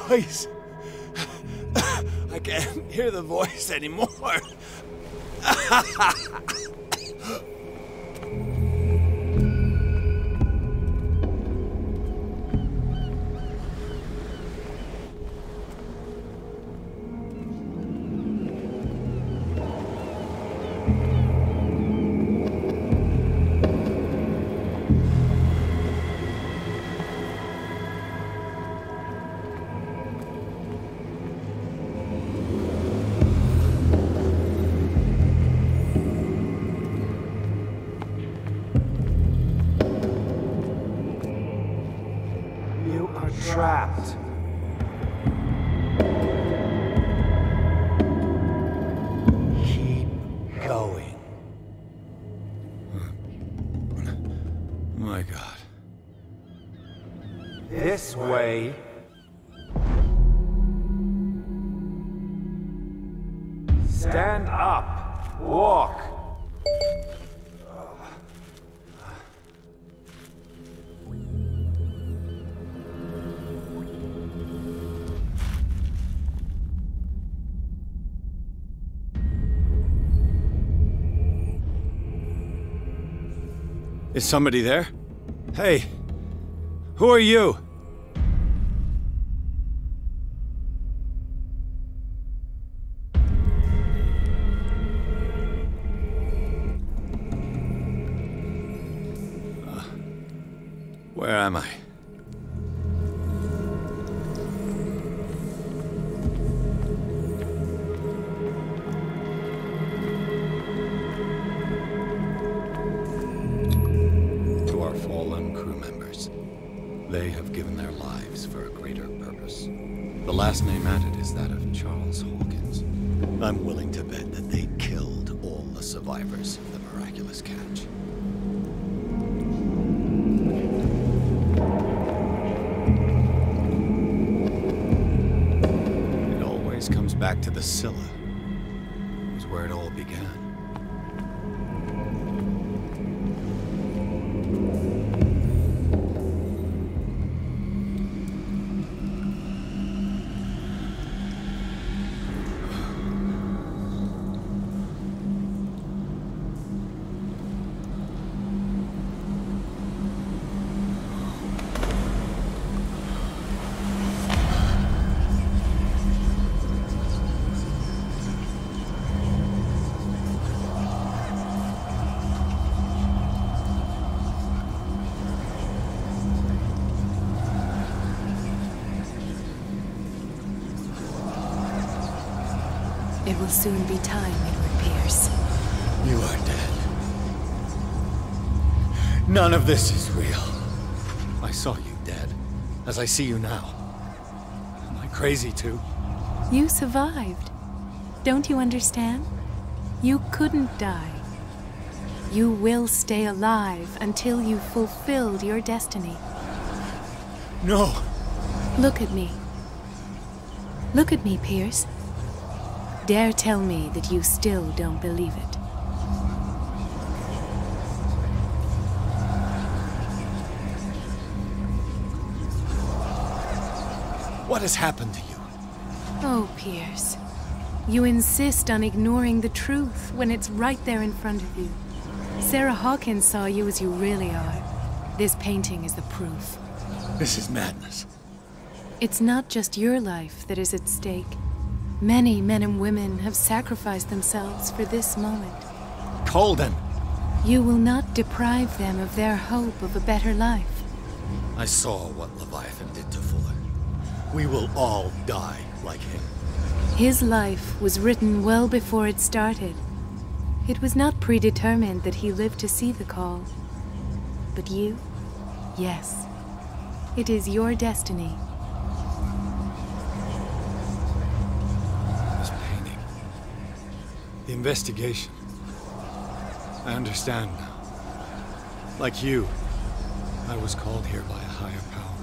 voice. I can't hear the voice anymore. Trapped. Keep going. My God. This way. Stand up. Walk. Is somebody there? Hey, who are you? Where am I? They have given their lives for a greater purpose. The last name added is that of Charles Hawkins. I'm willing to bet that they killed all the survivors of the miraculous catch. It always comes back to the Scylla. It was where it all began. It will soon be time, Edward Pierce. You are dead. None of this is real. I saw you dead, as I see you now. Am I crazy too? You survived. Don't you understand? You couldn't die. You will stay alive until you've fulfilled your destiny. No! Look at me. Look at me, Pierce. Dare tell me that you still don't believe it. What has happened to you? Oh, Pierce. You insist on ignoring the truth when it's right there in front of you. Sarah Hawkins saw you as you really are. This painting is the proof. This is madness. It's not just your life that is at stake. Many men and women have sacrificed themselves for this moment. Colden! You will not deprive them of their hope of a better life. I saw what Leviathan did to Fuller. We will all die like him. His life was written well before it started. It was not predetermined that he lived to see the call. But you? Yes. It is your destiny. The investigation. I understand now. Like you, I was called here by a higher power.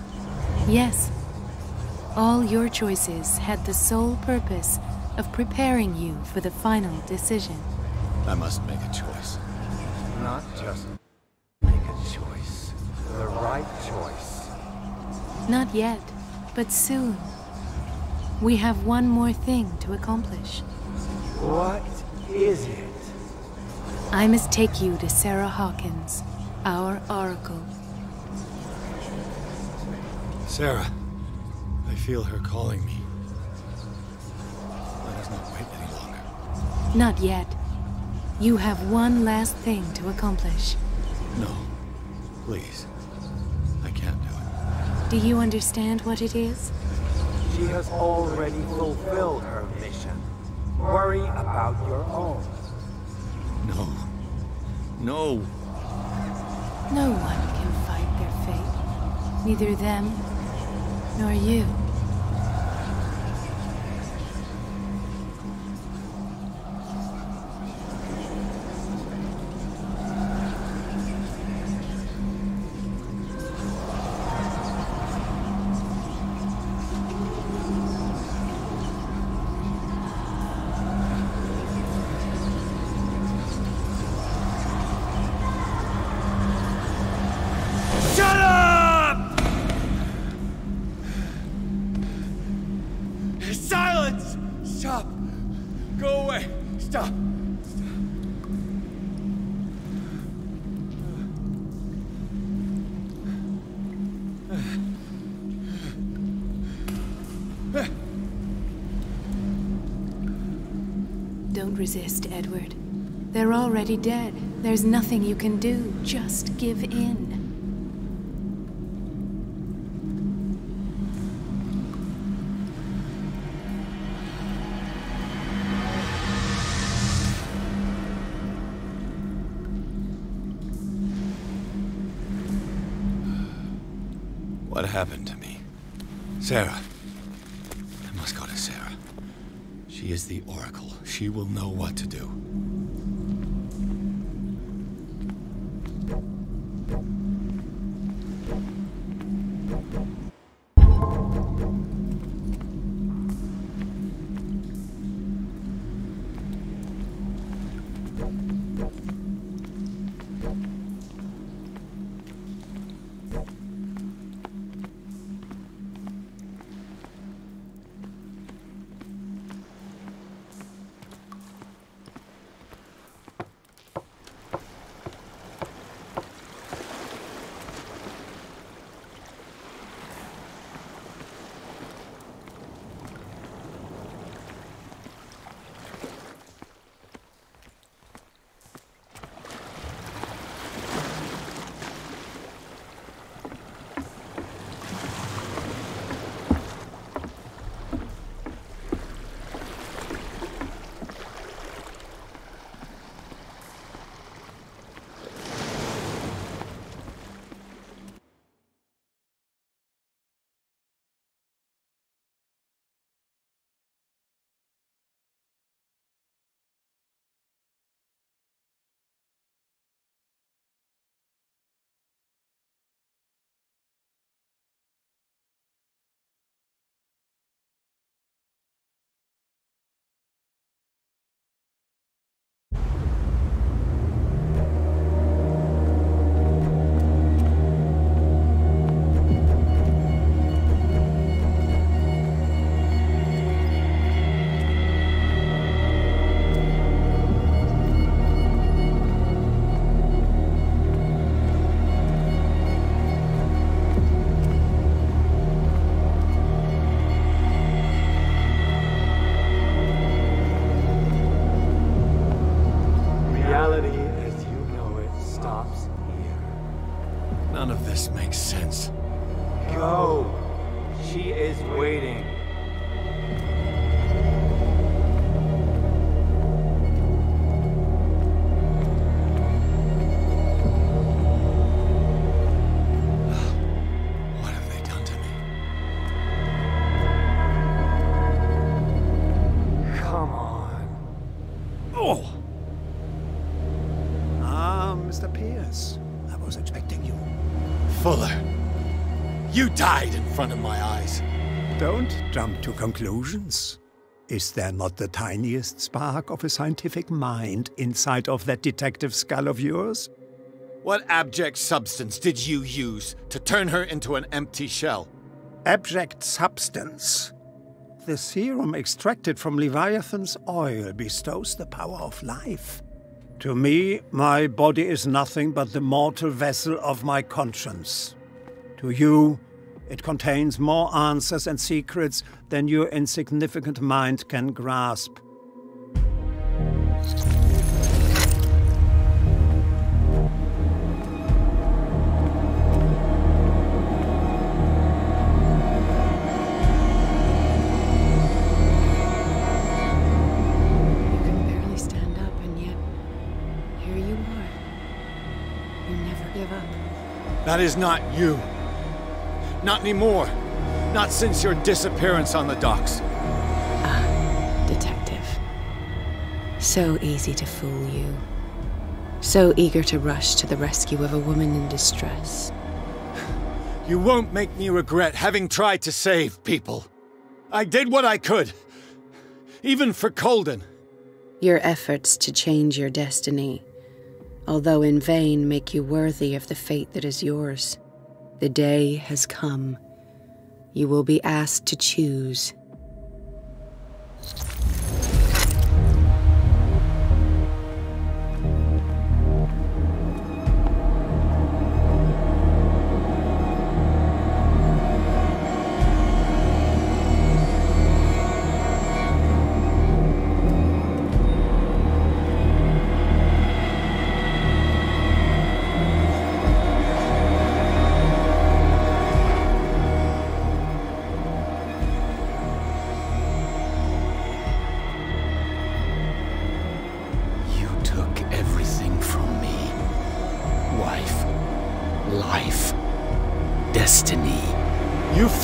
Yes. All your choices had the sole purpose of preparing you for the final decision. I must make a choice. not just make a choice, the right choice. Not yet, but soon. We have one more thing to accomplish. What is it? I must take you to Sarah Hawkins, our Oracle. Sarah, I feel her calling me. Let us not wait any longer. Not yet. You have one last thing to accomplish. No, please. I can't do it. Do you understand what it is? She has already fulfilled her mission. Worry about your own. No. No. No one can fight their fate. Neither them, nor you. Don't resist, Edward. They're already dead. There's nothing you can do. Just give in. What happened to me? Sarah. I must go to Sarah. She is the Oracle. She will know what to do. None of this makes sense. Go! She is waiting. What have they done to me? Come on. Oh! Mr. Pierce. I was expecting you. Fuller. You died in front of my eyes. Don't jump to conclusions. Is there not the tiniest spark of a scientific mind inside of that detective skull of yours? What abject substance did you use to turn her into an empty shell? Abject substance? The serum extracted from Leviathan's oil bestows the power of life. To me, my body is nothing but the mortal vessel of my conscience. To you, it contains more answers and secrets than your insignificant mind can grasp. That is not you. Not anymore. Not since your disappearance on the docks. Ah, detective. So easy to fool you. So eager to rush to the rescue of a woman in distress. You won't make me regret having tried to save people. I did what I could. Even for Colden. Your efforts to change your destiny, although in vain, make you worthy of the fate that is yours. The day has come. You will be asked to choose.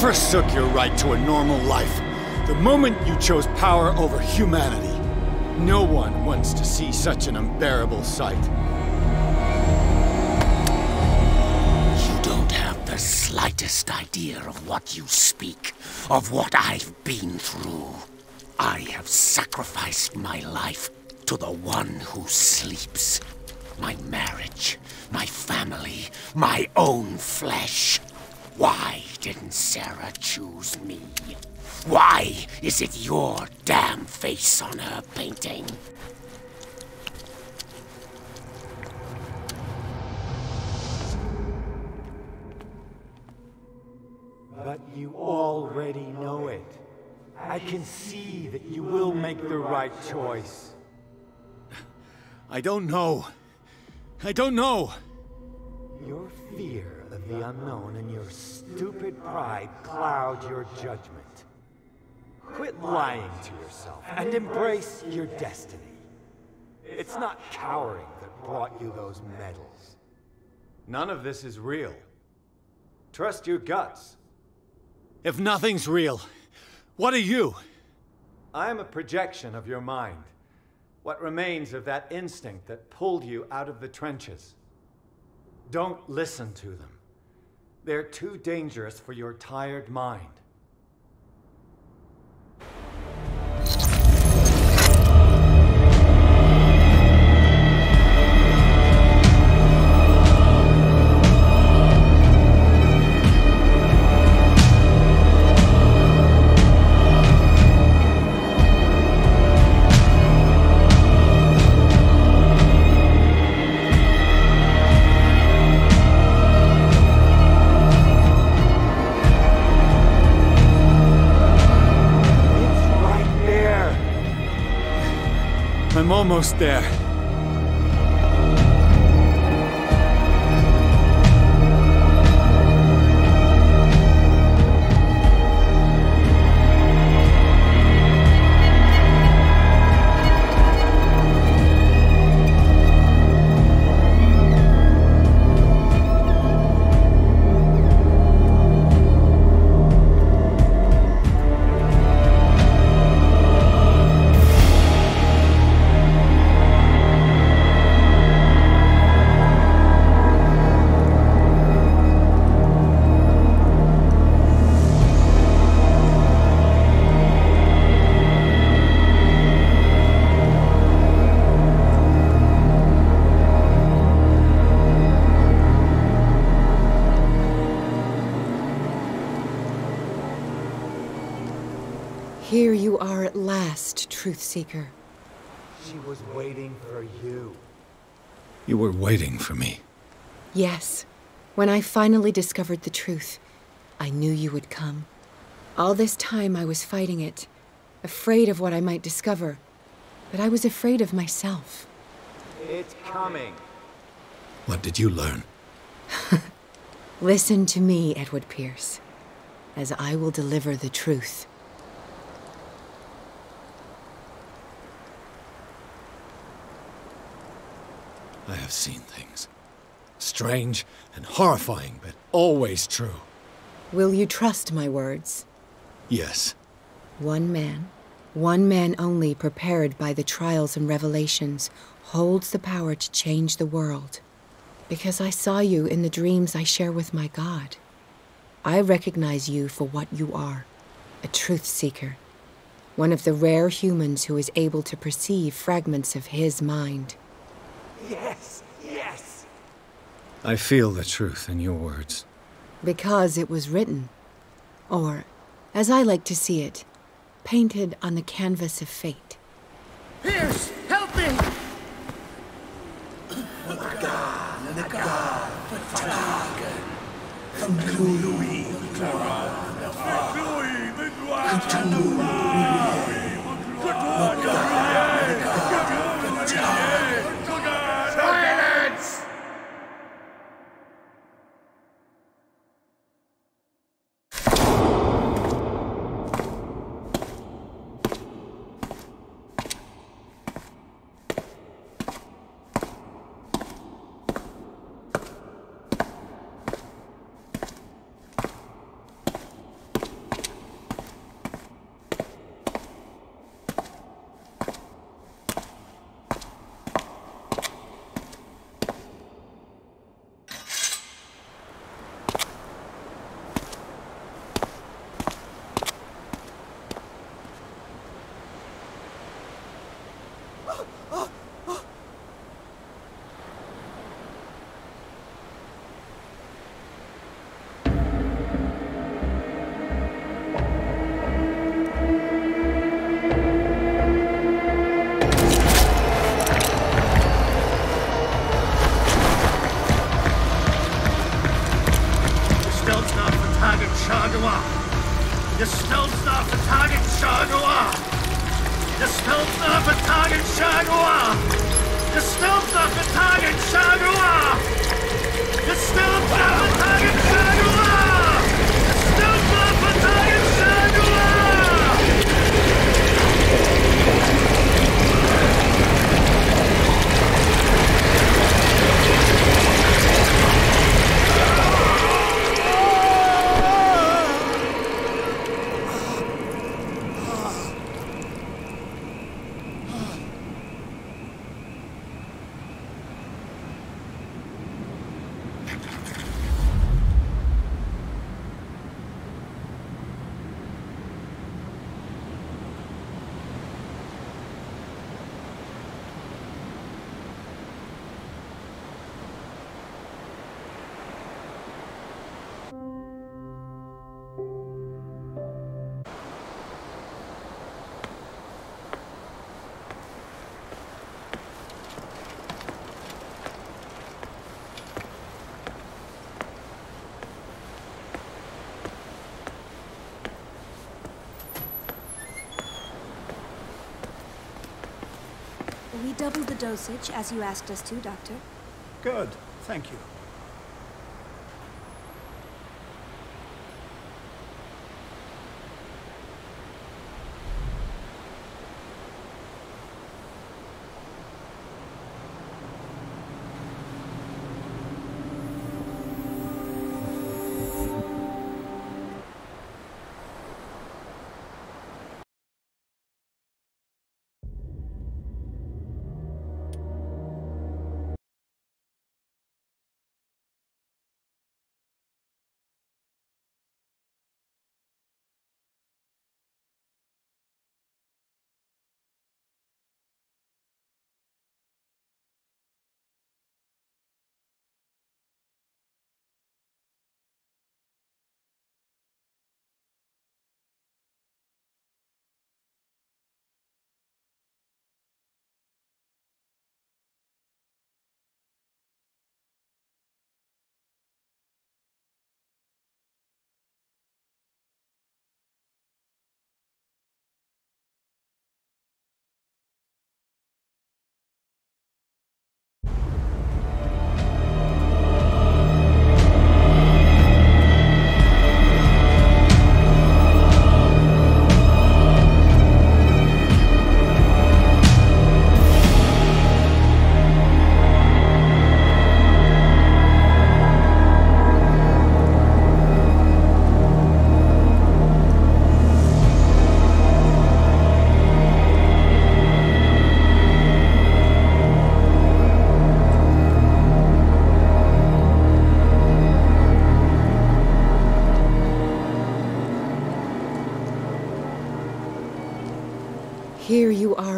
Forsook your right to a normal life the moment you chose power over humanity. No one wants to see such an unbearable sight. You don't have the slightest idea of what you speak, of what I've been through. I have sacrificed my life to the one who sleeps. My marriage, my family, my own flesh. Why didn't Sarah choose me? Why is it your damn face on her painting? But you already know it. I can see that you will make the right choice. I don't know. I don't know. Your fear of the unknown and your stupid pride cloud your judgment. Quit lying to yourself and embrace your destiny. It's not cowering that brought you those medals. None of this is real. Trust your guts. If nothing's real, what are you? I am a projection of your mind. What remains of that instinct that pulled you out of the trenches. Don't listen to them. They're too dangerous for your tired mind. I'm almost there. truth seeker. She was waiting for you. You were waiting for me. Yes. When I finally discovered the truth, I knew you would come. All this time I was fighting it, afraid of what I might discover, but I was afraid of myself. It's coming. What did you learn? Listen to me, Edward Pierce, as I will deliver the truth. I have seen things. Strange and horrifying, but always true. Will you trust my words? Yes. One man only prepared by the trials and revelations, holds the power to change the world. Because I saw you in the dreams I share with my God. I recognize you for what you are, a truth seeker. One of the rare humans who is able to perceive fragments of his mind. Yes, yes! I feel the truth in your words. Because it was written. Or, as I like to see it, painted on the canvas of fate. Pierce, help me! Pkh'nglui, Silence! We doubled the dosage, as you asked us to, Doctor. Good, thank you.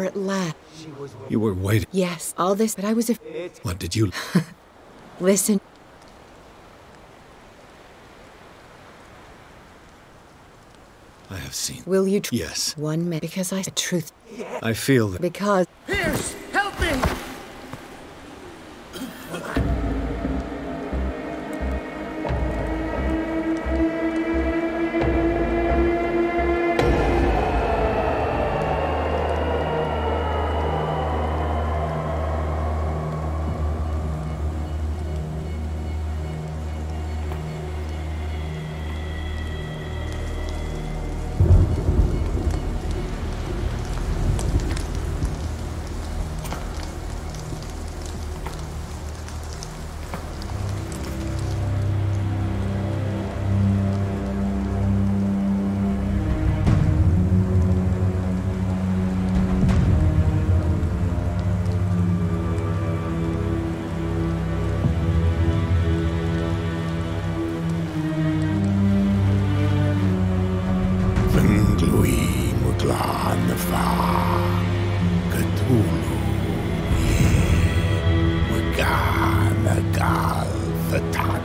at last. You were waiting. Yes, all this, but I was What did you... Listen. I have seen... Will you... Yes. 1 minute, because I said truth. I feel that... Because... Pierce, help me! Pkh'nglui mglw'nafh. Ktulhu R'lьех. Wgah'nagl fh'tagn.